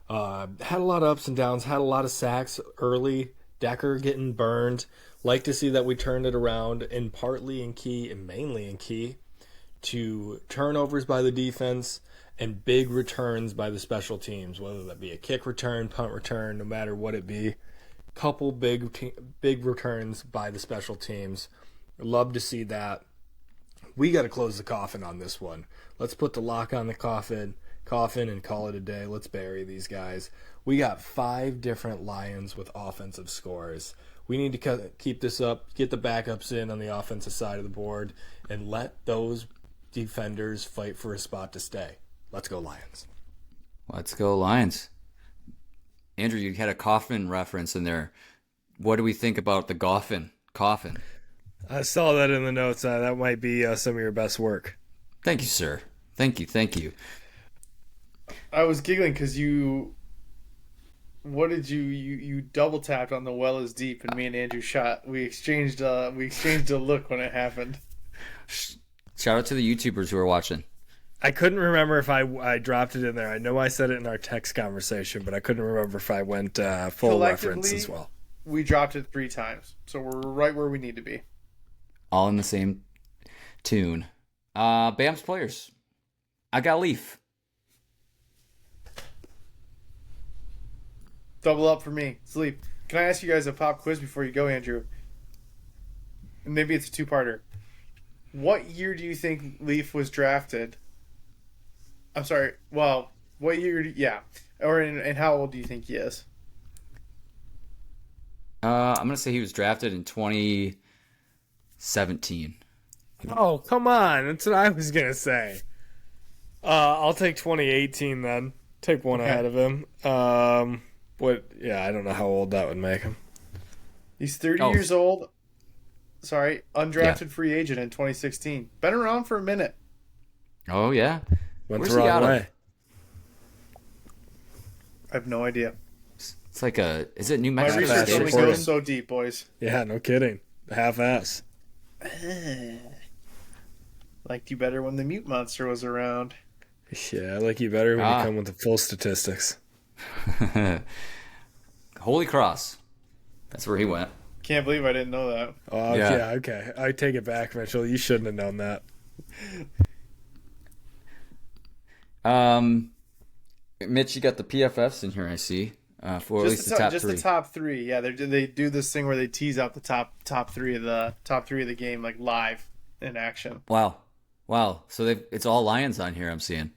Had a lot of ups and downs, had a lot of sacks early. Decker getting burned. Like to see that we turned it around, and partly in key and mainly in key to turnovers by the defense and big returns by the special teams, whether that be a kick return, punt return, no matter what it be. Couple big returns by the special teams. Love to see that. We got to close the coffin on this one. Let's put the lock on the coffin. Goffin and call it a day. Let's bury these guys. We got 5 different Lions with offensive scores. We need to keep this up, get the backups in on the offensive side of the board, and let those defenders fight for a spot to stay. Let's go Lions. Let's go Lions. Andrew, you had a Goffin reference in there. What do we think about the Goffin? Coffin. I saw that in the notes. That might be some of your best work. Thank you, sir. Thank you. I was giggling because you double tapped on the well is deep, and me and Andrew shot. We exchanged a look when it happened. Shout out to the YouTubers who are watching. I couldn't remember if I dropped it in there. I know I said it in our text conversation, but I couldn't remember if I went full reference as well. We dropped it 3 times, so we're right where we need to be. All in the same tune. Bam's players. I got Leaf. Double up for me. Sleep. Can I ask you guys a pop quiz before you go, Andrew? And maybe it's a 2-parter. What year do you think Leaf was drafted? I'm sorry. Well, what year? Yeah. And how old do you think he is? I'm going to say he was drafted in 2017. Oh, come on. That's what I was going to say. I'll take 2018 then. Take one ahead of him. I don't know how old that would make him. He's 30 years old. Sorry, undrafted free agent in 2016. Been around for a minute. Oh, yeah. Went Where's the he wrong out way. of? I have no idea. It's like is it New My Mexico research State only or something? goes so deep, boys. Yeah, no kidding. Half-ass. Liked you better when the mute monster was around. Yeah, I like you better when you come with the full statistics. Holy Cross. That's where he went. Can't believe I didn't know that. Oh, yeah, okay. I take it back, Mitchell. You shouldn't have known that. Mitch, you got the PFFs in here, I see. For at least the top 3. Just the top 3. Yeah, they do this thing where they tease out the top 3 of the game like live in action. Wow. So it's all Lions on here. I'm seeing.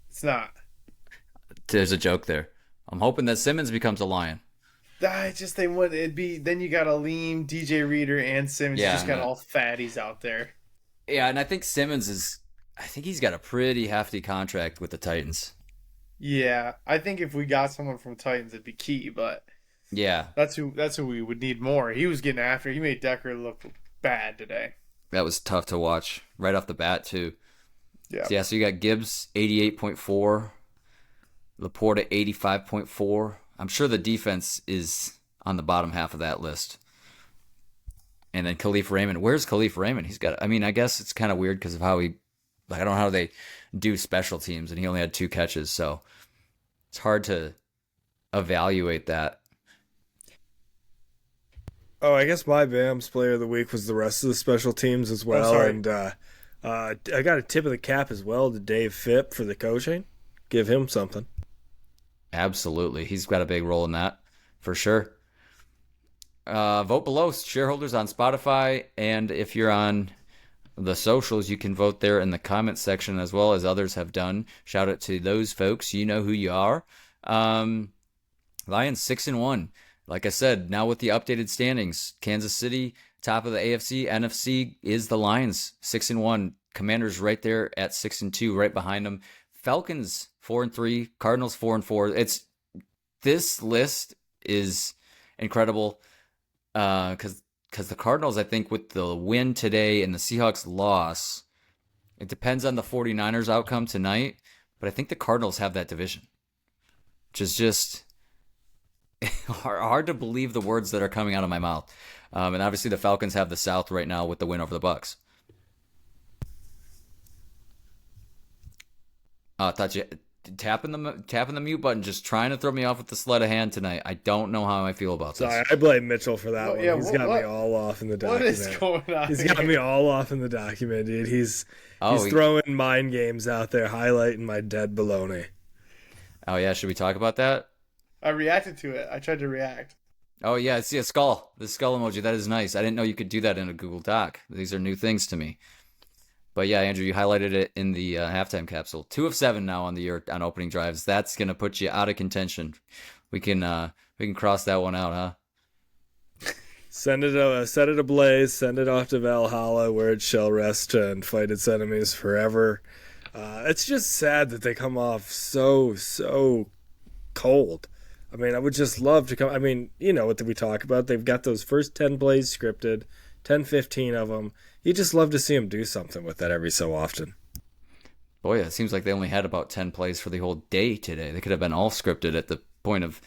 It's not. There's a joke there. I'm hoping that Simmons becomes a Lion. It'd be then you got Aleem, DJ Reader, and Simmons. Yeah, you just got all fatties out there. Yeah, and I think he's got a pretty hefty contract with the Titans. Yeah, I think if we got someone from Titans, it'd be key. But yeah, that's who we would need more. He was getting after. He made Decker look bad today. That was tough to watch right off the bat too. Yeah. So you got Gibbs 88.4, Laporta 85.4. I'm sure the defense is on the bottom half of that list. And then Khalif Raymond. Where's Khalif Raymond? I guess it's kind of weird because of how I don't know how they do special teams, and he only had 2 catches, so it's hard to evaluate that. Oh, I guess my BAM's player of the week was the rest of the special teams as well. And I got a tip of the cap as well to Dave Phipp for the coaching. Give him something. Absolutely. He's got a big role in that, for sure. Vote below, shareholders on Spotify, and if you're on the socials, you can vote there in the comments section as well as others have done. Shout out to those folks. You know who you are. Lions 6-1. Like I said, now with the updated standings, Kansas City, top of the AFC, NFC is the Lions 6-1. Commanders right there at 6-2, right behind them. Falcons 4-3, Cardinals 4-4. This list is incredible because the Cardinals, I think, with the win today and the Seahawks loss, it depends on the 49ers outcome tonight, but I think the Cardinals have that division, which is just hard to believe the words that are coming out of my mouth. And obviously the Falcons have the South right now with the win over the Bucks. Thought you tapping the mute button, just trying to throw me off with the sleight of hand tonight. I don't know how I feel about this. Sorry, I blame Mitchell for that one. Yeah, He's got me all off in the document. What is going on? He's got me all off in the document, dude. He's throwing mind games out there, highlighting my dead baloney. Oh yeah, should we talk about that? I reacted to it. I tried to react. Oh yeah, I see a skull. The skull emoji. That is nice. I didn't know you could do that in a Google Doc. These are new things to me. But yeah, Andrew, you highlighted it in the halftime capsule. 2 of 7 now on the year on opening drives. That's gonna put you out of contention. We can cross that one out, huh? Set it ablaze, send it off to Valhalla where it shall rest and fight its enemies forever. It's just sad that they come off so cold. I mean, I would just love to come. I mean, you know what we talk about. They've got those first 10 plays scripted, 10, 15 of them. You just love to see them do something with that every so often. Boy, it seems like they only had about 10 plays for the whole day today. They could have been all scripted at the point of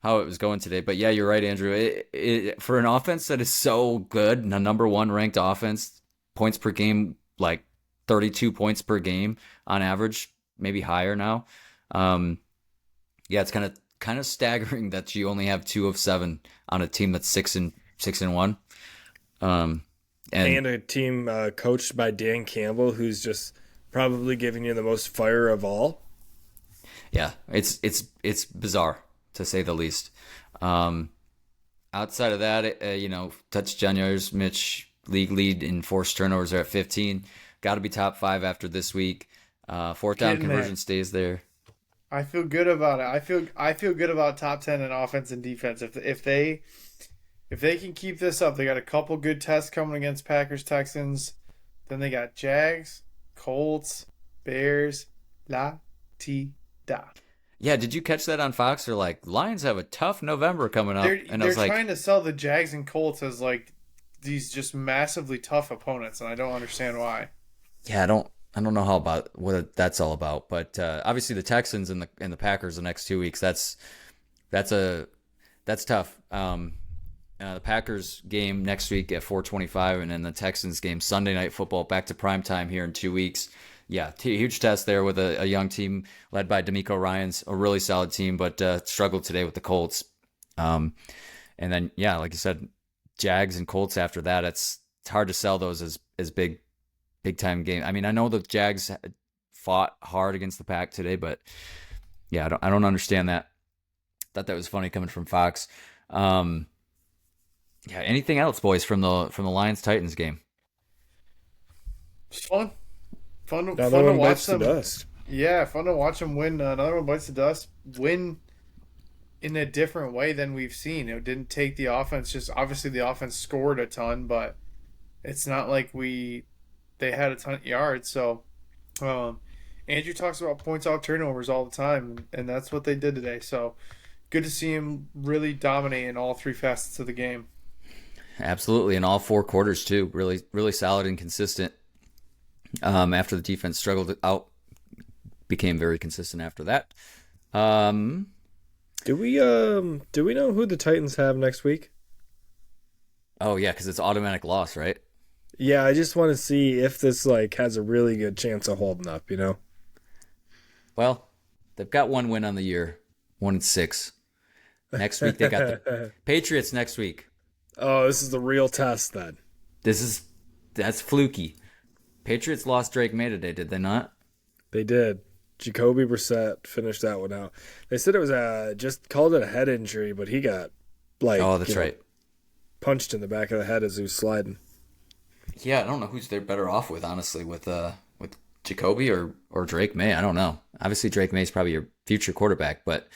how it was going today. But yeah, you're right, Andrew. For an offense that is so good, the number one ranked offense, points per game, like 32 points per game on average, maybe higher now. Yeah, it's kind of staggering that you only have 2 of 7 on a team that's 6-1. And a team coached by Dan Campbell, who's just probably giving you the most fire of all. Yeah, it's bizarre, to say the least. Outside of that, touchdown yards, Mitch, league lead in forced turnovers are at 15. Got to be top 5 after this week. Fourth down conversion stays there. I feel good about it. I feel good about top 10 in offense and defense. If they can keep this up, they got a couple good tests coming against Packers, Texans. Then they got Jags, Colts, Bears, La Ti Da. Yeah, did you catch that on Fox? They're like, Lions have a tough November coming up. They're trying to sell the Jags and Colts as like these just massively tough opponents, and I don't understand why. Yeah, I don't know about what that's all about, but obviously the Texans and the Packers the next 2 weeks. That's tough. The Packers game next week at 4:25, and then the Texans game Sunday Night Football back to prime time here in 2 weeks. Yeah, huge test there with a young team led by D'Amico Ryans, a really solid team, but struggled today with the Colts. And then, yeah, like you said, Jags and Colts after that. It's hard to sell those as big time game. I mean, I know the Jags fought hard against the Pack today, but yeah, I don't understand that. Thought that was funny coming from Fox. Yeah, anything else, boys, from the Lions Titans game? It's fun to watch them. The dust. Yeah, fun to watch them win. Another one bites the dust. Win in a different way than we've seen. It didn't take the offense. Just obviously the offense scored a ton, but it's not like they had a ton of yards. So Andrew talks about points off turnovers all the time, and that's what they did today. So good to see him really dominate in all 3 facets of the game. Absolutely, in all 4 quarters too. Really, really solid and consistent. After the defense struggled out, became very consistent after that. Do we know who the Titans have next week? Oh yeah, because it's automatic loss, right? Yeah, I just want to see if this has a really good chance of holding up. You know. Well, they've got 1 win on the year, 1-6. Next week they got the Patriots next week. Oh, this is the real test then. That's fluky. Patriots lost Drake May today, did they not? They did. Jacoby Brissett finished that one out. They said it was just called it a head injury, but he got that's right, punched in the back of the head as he was sliding. Yeah, I don't know who's they're better off with, honestly, with Jacoby or Drake May. I don't know. Obviously, Drake May is probably your future quarterback, but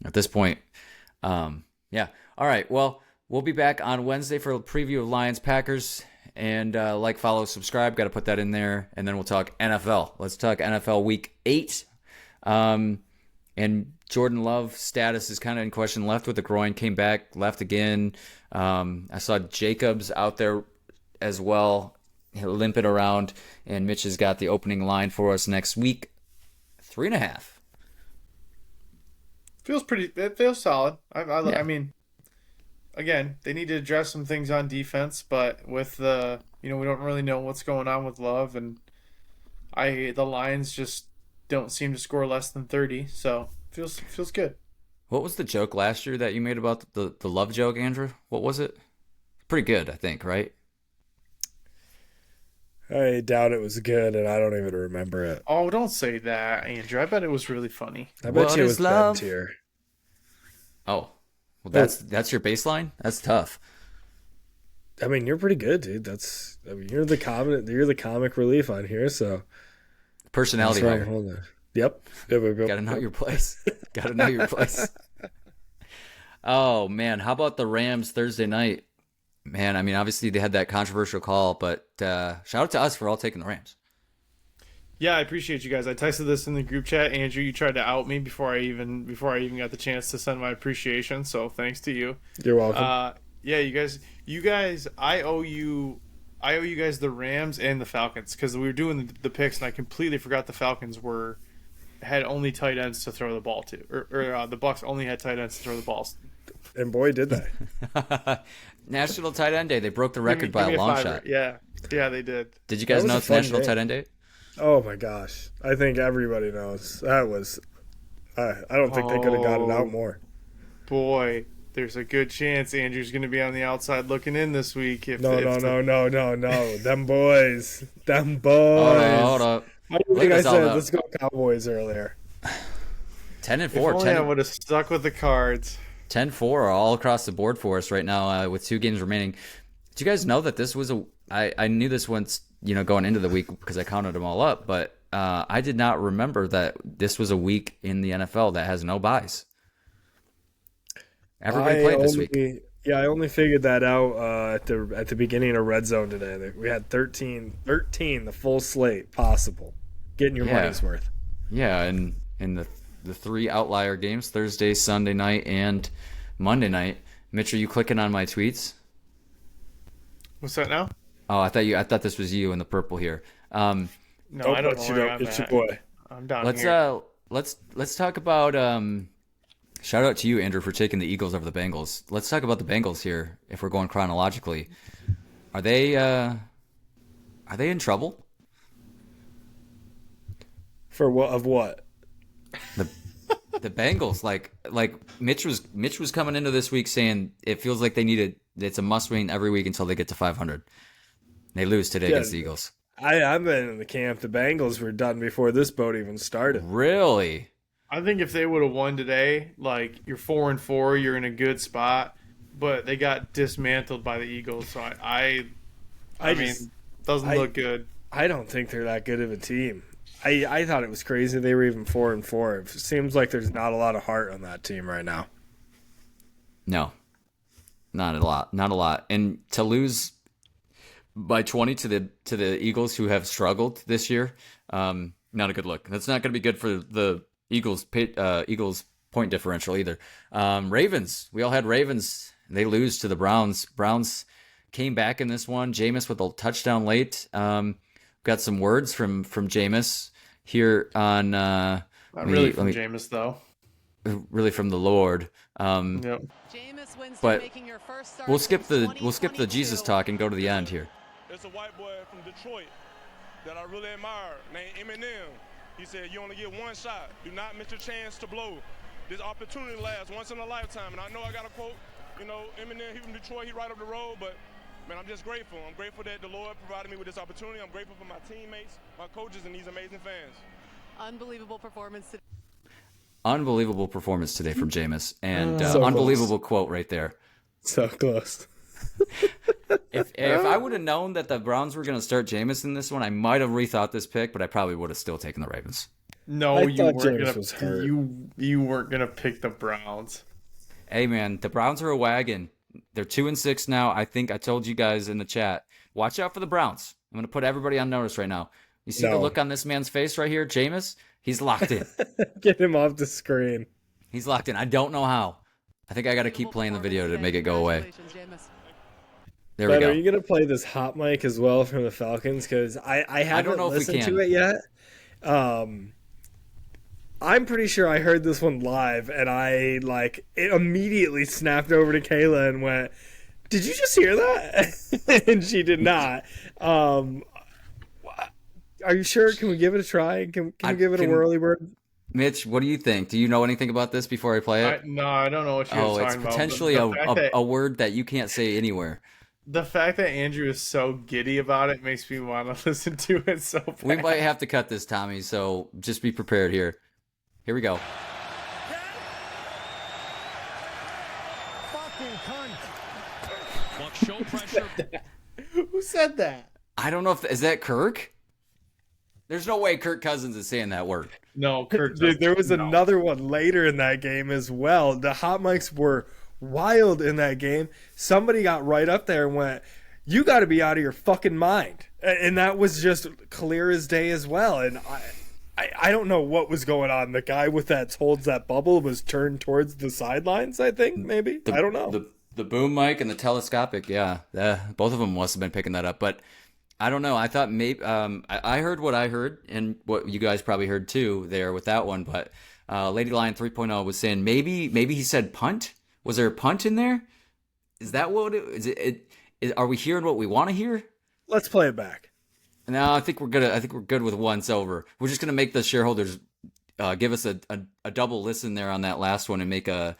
at this point, yeah. All right. Well, we'll be back on Wednesday for a preview of Lions Packers. And follow, subscribe. Got to put that in there. And then we'll talk NFL. Let's talk NFL Week 8. And Jordan Love's status is kind of in question. Left with a groin, came back, left again. I saw Jacobs out there as well, limping around. And Mitch has got the opening line for us next week. 3.5. It feels solid. I mean, again, they need to address some things on defense, but with the, we don't really know what's going on with Love, and the Lions just don't seem to score less than 30, so feels good. What was the joke last year that you made about the Love joke, Andrew? What was it? Pretty good, I think, right? I doubt it was good, and I don't even remember it. Oh, don't say that, Andrew. I bet it was really funny. I bet you it was bad tier. Oh. Well, that's your baseline? That's tough. I mean, you're pretty good, dude. You're the comic relief on here, so Personality that's why I'm hire. holding it. Yep. Yep. Got to know your place. Got to know your place. Oh man, how about the Rams Thursday night? Man, I mean, obviously they had that controversial call, but shout out to us for all taking the Rams. Yeah, I appreciate you guys. I texted this in the group chat. Andrew, you tried to out me before I even got the chance to send my appreciation. So thanks to you. You're welcome. Yeah, you guys, I owe you guys the Rams and the Falcons because we were doing the picks and I completely forgot the Falcons had only tight ends to throw the ball to, or the Bucks only had tight ends to throw the balls. And boy, did they. National Tight End Day. They broke the record by Give me a long fiver. shot. Yeah, they did. Did you guys That was know a it's fun National day. Tight End Day? Oh my gosh. I think everybody knows. That was I don't think they could have got it out more. Boy, there's a good chance Andrew's going to be on the outside looking in this week. No. Them boys. Them boys. Hold up. I think Look at I us all said out. let's go Cowboys earlier. 10 and If 4. only I would have stuck with the Cards. 10-4 all across the board for us right now with 2 games remaining. Did you guys know that this was I knew this once, going into the week because I counted them all up, but I did not remember that this was a week in the NFL that has no buys. Everybody played this week. Yeah, I only figured that out at the beginning of Red Zone today. We had 13, the full slate possible. Getting your money's worth. Yeah, and in the 3 outlier games, Thursday, Sunday night, and Monday night. Mitch, are you clicking on my tweets? What's that now? Oh, I thought this was you in the purple here. No, I don't know where I'm It's your at. boy. I'm down Let's here. let's talk about shout out to you, Andrew, for taking the Eagles over the Bengals. Let's talk about the Bengals here if we're going chronologically. Are they in trouble? For what of what? The Bengals, like Mitch was coming into this week saying it feels like it's a must win every week until they get to 500. They lose today against the Eagles. I've been in the camp. The Bengals were done before this boat even started. Really? I think if they would have won today, like you're 4-4, you're in a good spot. But they got dismantled by the Eagles, so I mean, doesn't look good. I don't think they're that good of a team. I thought it was crazy they were even 4-4. It seems like there's not a lot of heart on that team right now. No, not a lot. And to lose by 20 to the Eagles, who have struggled this year, not a good look. That's not going to be good for the Eagles point differential either. Ravens, we all had Ravens. They lose to the Browns. Browns came back in this one. Jameis with a touchdown late. Got some words from Jameis here on. Not really from Jameis though. Really from the Lord. Yep. But we'll skip the Jesus talk and go to the end here. There's a white boy from Detroit that I really admire named Eminem. He said, "You only get one shot. Do not miss your chance to blow. This opportunity lasts once in a lifetime." And I know I got a quote. Eminem, he from Detroit. He right up the road, but. Man, I'm just grateful. I'm grateful that the Lord provided me with this opportunity. I'm grateful for my teammates, my coaches, and these amazing fans. Unbelievable performance today. Unbelievable performance today from Jameis, and So unbelievable quote right there. So close. If I would have known that the Browns were going to start Jameis in this one, I might have rethought this pick, but I probably would have still taken the Ravens. No, I you thought weren't Jameis was hurt. you weren't gonna pick the Browns. Hey man, the Browns are a wagon. They're 2-6 now. I think I told you guys in the chat. Watch out for the Browns. I'm going to put everybody on notice right now. You see the look on this man's face right here, Jameis? He's locked in. Get him off the screen. He's locked in. I don't know how. I think I got to keep playing the video to make it go away. There we But go. are you going to play this hot mic as well from the Falcons? Because I haven't know if we listened can. to it yet. I'm pretty sure I heard this one live, and it immediately snapped over to Kayla and went, "Did you just hear that?" And she did not. Are you sure? Can we give it a try? Can we give it a whirly bird? Mitch, what do you think? Do you know anything about this before I play it? No, I don't know what you're talking It's about. potentially a word that you can't say anywhere. The fact that Andrew is so giddy about it makes me want to listen to it so bad. We might have to cut this, Tommy, so just be prepared here. Here we go. Fucking cunt. Bucks show pressure. Who said that? I don't know if is that Kirk. There's no way Kirk Cousins is saying that word. No, Kirk. Dude, there was no. another one later in that game as well. The hot mics were wild in that game. Somebody got right up there and went, "You got to be out of your fucking mind," and that was just clear as day as well. And I don't know what was going on. The guy with that holds that bubble was turned towards the sidelines. I think maybe I don't know. The boom mic and the telescopic, yeah, both of them must have been picking that up, but. I don't know. I thought maybe I heard what I heard and what you guys probably heard too there with that one. But Lady Lion 3.0 was saying maybe he said punt. Was there a punt in there? Is that what are we hearing what we want to hear? Let's play it back. No, I think we're good. I think we're good with once over. We're just gonna make the shareholders give us a double listen there on that last one and make a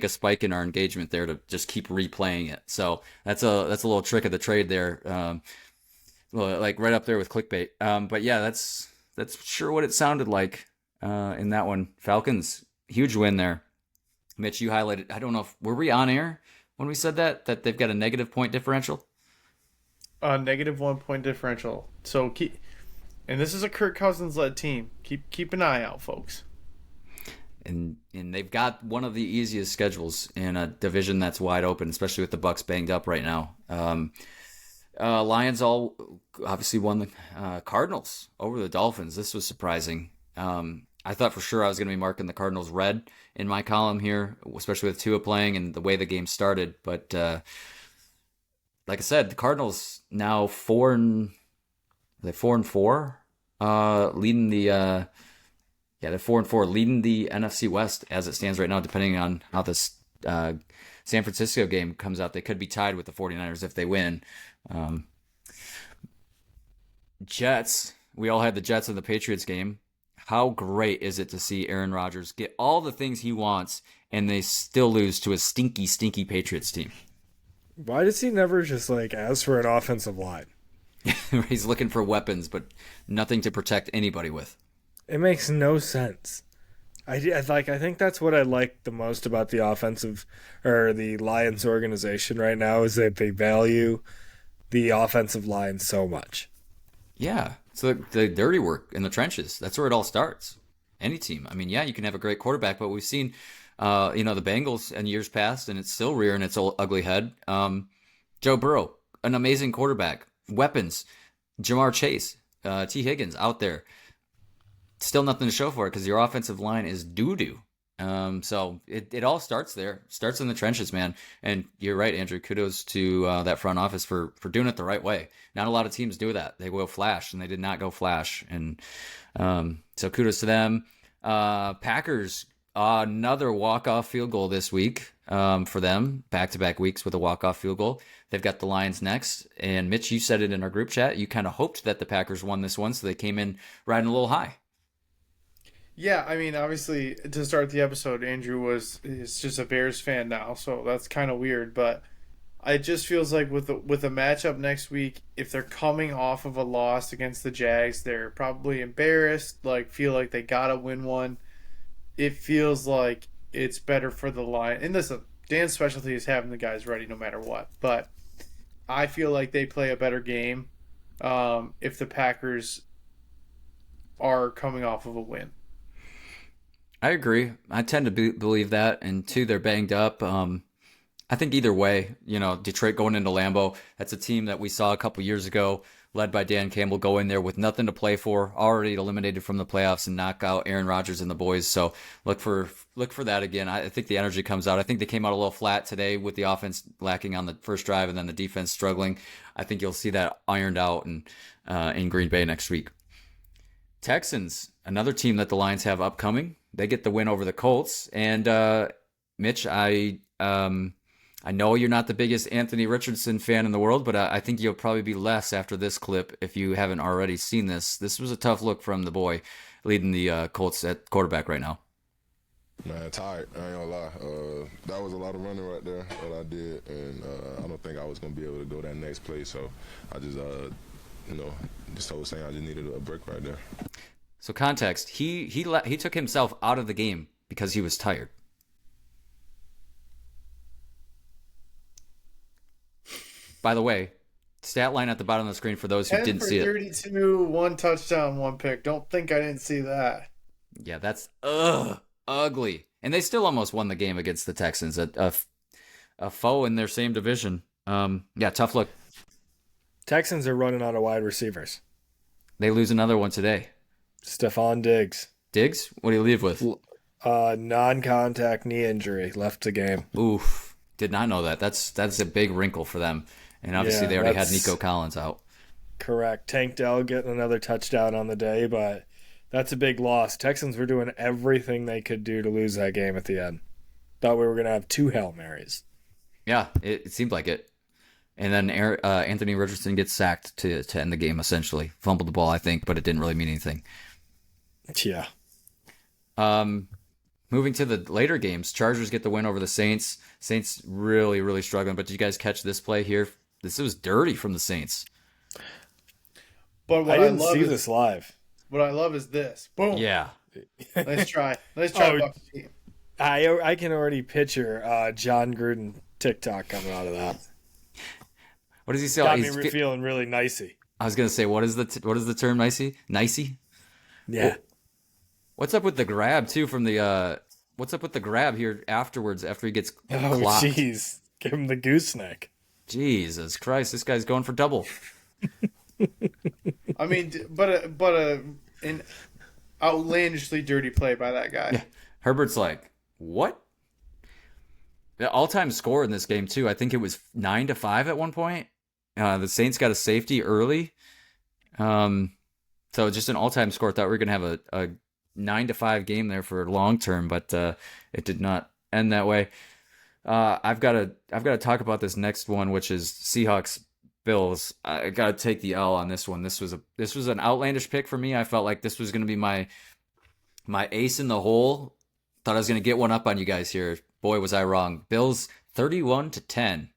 spike in our engagement there to just keep replaying it. So that's a little trick of the trade there. Like right up there with clickbait. But yeah, that's sure what it sounded like in that one. Falcons, huge win there. Mitch, you highlighted, I don't know if, were we on air when we said that they've got a negative point differential? Negative 1 point differential. So and this is a Kirk Cousins led team. Keep an eye out, folks. And they've got one of the easiest schedules in a division that's wide open, especially with the Bucks banged up right now. Lions all obviously won the Cardinals over the Dolphins. This was surprising. I thought for sure I was going to be marking the Cardinals red in my column here, especially with Tua playing and the way the game started. But like I said, the Cardinals now 4-4, leading the they're 4-4, leading the NFC West as it stands right now. Depending on how this San Francisco game comes out, they could be tied with the 49ers if they win. Jets, we all had the Jets in the Patriots game. How great is it to see Aaron Rodgers get all the things he wants and they still lose to a stinky Patriots team? Why does he never just ask for an offensive line? He's looking for weapons, but nothing to protect anybody with. It makes no sense. I think that's what I like the most about the offensive or the Lions organization right now is that they value the offensive line so much. Yeah, so the dirty work in the trenches. That's where it all starts. Any team. I mean, yeah, you can have a great quarterback, but we've seen, the Bengals in years past, and it's still rearing its ugly head. Joe Burrow, an amazing quarterback. Weapons. Jamar Chase, T. Higgins out there. Still nothing to show for it because your offensive line is doo-doo. So it all starts there. Starts in the trenches, man. And you're right, Andrew. Kudos to that front office for doing it the right way. Not a lot of teams do that. They go flash, and they did not go flash. And so kudos to them. Packers, another walk-off field goal this week for them. Back-to-back weeks with a walk-off field goal. They've got the Lions next. And Mitch, you said it in our group chat. You kind of hoped that the Packers won this one, so they came in riding a little high. Yeah, I mean, obviously, to start the episode, Andrew is just a Bears fan now, so that's kind of weird. But it just feels like with the matchup next week, if they're coming off of a loss against the Jags, they're probably embarrassed, feel like they gotta win one. It feels like it's better for the Lions. And listen, Dan's specialty is having the guys ready no matter what. But I feel like they play a better game if the Packers are coming off of a win. I agree. I tend to believe that. And two, they're banged up. I think either way, Detroit going into Lambeau, that's a team that we saw a couple years ago, led by Dan Campbell, go in there with nothing to play for, already eliminated from the playoffs and knock out Aaron Rodgers and the boys. So look for that again. I think the energy comes out. I think they came out a little flat today with the offense lacking on the first drive and then the defense struggling. I think you'll see that ironed out in Green Bay next week. Texans, another team that the Lions have upcoming. They get the win over the Colts. And Mitch, I know you're not the biggest Anthony Richardson fan in the world, but I think you'll probably be less after this clip if you haven't already seen this. This was a tough look from the boy leading the Colts at quarterback right now. Man, tired. I ain't gonna lie. That was a lot of running right there that I did, and I don't think I was gonna be able to go that next play. So I just, just told saying I just needed a break right there. So context: he took himself out of the game because he was tired. by the way, stat line at the bottom of the screen for those who 10 didn't for see it. 32, 1 touchdown, 1 pick. Don't think I didn't see that. Yeah, that's ugly. And they still almost won the game against the Texans, a foe in their same division. Yeah, tough look. Texans are running out of wide receivers. They lose another one today. Stephon Diggs. Diggs? What do you leave with? Non-contact knee injury. Left the game. Oof. Did not know that. That's a big wrinkle for them. And obviously they already had Nico Collins out. Correct. Tank Dell getting another touchdown on the day, but that's a big loss. Texans were doing everything they could do to lose that game at the end. Thought we were going to have 2 Hail Marys. Yeah, it seemed like it. And then Anthony Richardson gets sacked to end the game, essentially. Fumbled the ball, I think, but it didn't really mean anything. Yeah. Moving to the later games, Chargers get the win over the Saints. Saints really, really struggling. But did you guys catch this play here? This was dirty from the Saints. But I didn't see this live. What I love is this. Boom. Yeah. Nice try. Nice try, Bucks team. I can already picture John Gruden TikTok coming out of that. What does he say? Got me feeling really nicey. I was gonna say, what is the term nicey? Nicey? Yeah. What's up with the grab too from the what's up with the grab here afterwards after he gets clocked? Oh jeez. Give him the gooseneck. Jesus Christ, this guy's going for double. I mean, but an outlandishly dirty play by that guy. Yeah. Herbert's like, what? The all-time score in this game too. I think it was 9-5 at one point. The Saints got a safety early. So just an all-time score. Thought we were gonna have a 9-5 game there for long term, but it did not end that way. I've got to talk about this next one, which is Seahawks Bills. I got to take the L on this one. This was an outlandish pick for me. I felt like this was going to be my ace in the hole. Thought I was going to get one up on you guys here. Boy, was I wrong. Bills 31-10.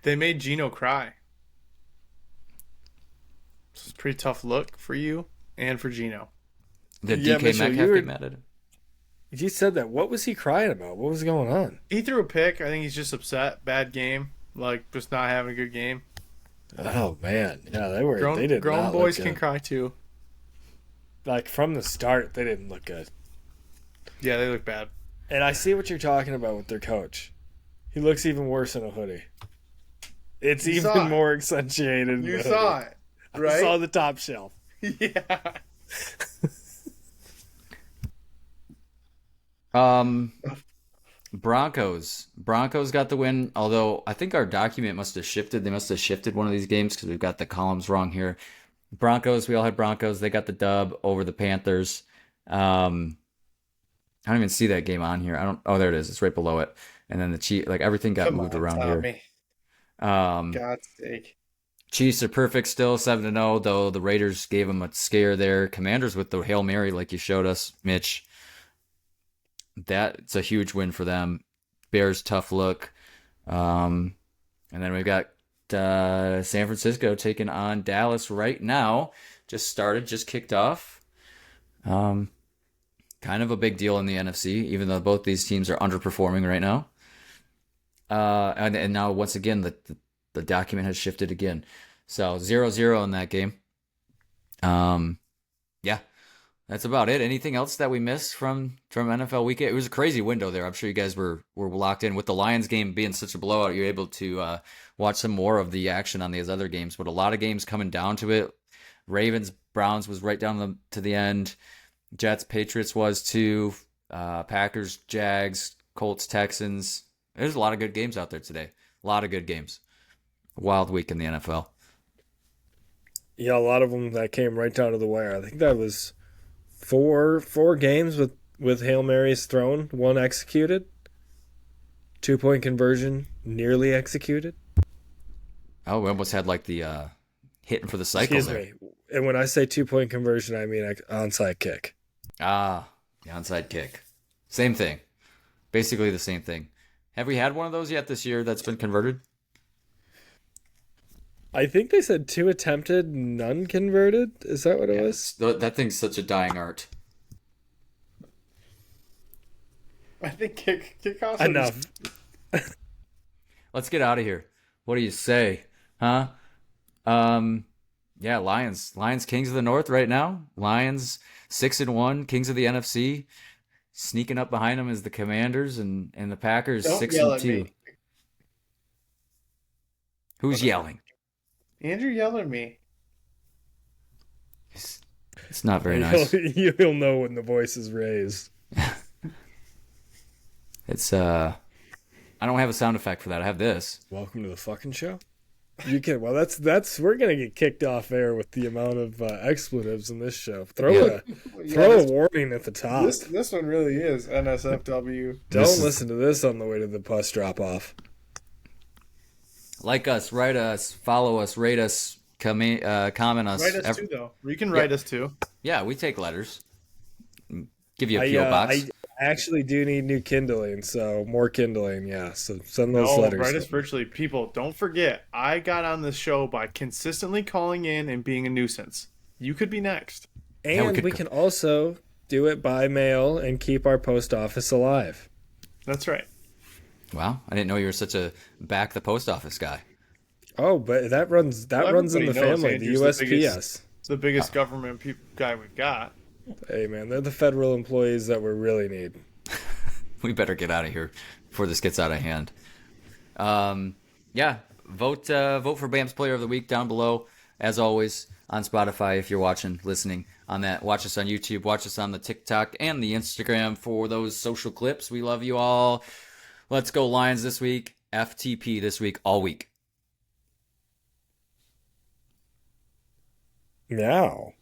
They made Geno cry. It's a pretty tough look for you and for Geno. Did DK Metcalf get mad at him? You said that. What was he crying about? What was going on? He threw a pick. I think he's just upset. Bad game. Like, just not having a good game. Oh, man. Yeah, they did grown not boys look can good. cry, too. Like, from the start, they didn't look good. Yeah, they look bad. And I see what you're talking about with their coach. He looks even worse in a hoodie. It's even more accentuated. You saw it, right? I saw the top shelf. Yeah. Broncos got the win, although I think our document must have shifted. They must have shifted one of these games because we've got the columns wrong here. Broncos, we all had Broncos. They got the dub over the Panthers. I don't even see that game on here. Oh, there it is. It's right below it. And then the Chiefs, like everything got moved around Tommy. here. God's sake. Chiefs are perfect still, 7-0, though the Raiders gave them a scare there. Commanders with the Hail Mary, like you showed us, Mitch. That's a huge win for them. Bears, tough look. And then we've got San Francisco taking on Dallas right now. Just kicked off. Kind of a big deal in the NFC, even though both these teams are underperforming right now. And now, once again, the document has shifted again. So 0-0 in that game. Yeah, that's about it. Anything else that we missed from NFL weekend? It was a crazy window there. I'm sure you guys were locked in with the Lions game being such a blowout. You're able to watch some more of the action on these other games, but a lot of games coming down to it. Ravens, Browns was right down to the end. Jets, Patriots was too. Packers, Jags, Colts, Texans. There's a lot of good games out there today. A lot of good games. Wild week in the NFL. Yeah, a lot of them that came right down to the wire. I think that was four games with Hail Marys thrown, one executed. 2-point conversion nearly executed. Oh, we almost had like the hitting for the cycle. Excuse there. me. And when I say 2-point conversion, I mean onside kick. Ah, the onside kick. Same thing. Basically the same thing. Have we had one of those yet this year that's been converted? I think they said 2 attempted, none converted. Is that what it was? That thing's such a dying art. I think kickoffs. Enough. Let's get out of here. What do you say? Huh? Yeah, Lions. Lions kings of the North right now. Lions 6-1, kings of the NFC. Sneaking up behind them is the Commanders and the Packers Don't six yell and at two. me. Who's yelling? Andrew yelled at me. It's not very nice. You'll know when the voice is raised. It's I don't have a sound effect for that. I have this. Welcome to the fucking show. You can. Well, that's we're gonna get kicked off air with the amount of expletives in this show. Throw a warning at the top. This one really is NSFW. Don't listen to this on the way to the bus drop off. Like us, write us, follow us, rate us, comment us. Write us too, though. You can write us too. Yeah, we take letters. Give you a P.O. box. I actually do need new kindling, so more kindling, yeah. So send those letters. Write us virtually. People, don't forget, I got on this show by consistently calling in and being a nuisance. You could be next. And we can also do it by mail and keep our post office alive. That's right. Wow, I didn't know you were such a back the post office guy. Oh, but that runs in the family, the USPS. It's the biggest government guy we've got. Hey, man, they're the federal employees that we really need. We better get out of here before this gets out of hand. Yeah, vote for BAM's Player of the Week down below, as always, on Spotify if you're watching, listening on that. Watch us on YouTube, watch us on the TikTok and the Instagram for those social clips. We love you all. Let's go Lions this week. FTP this week, all week. Now.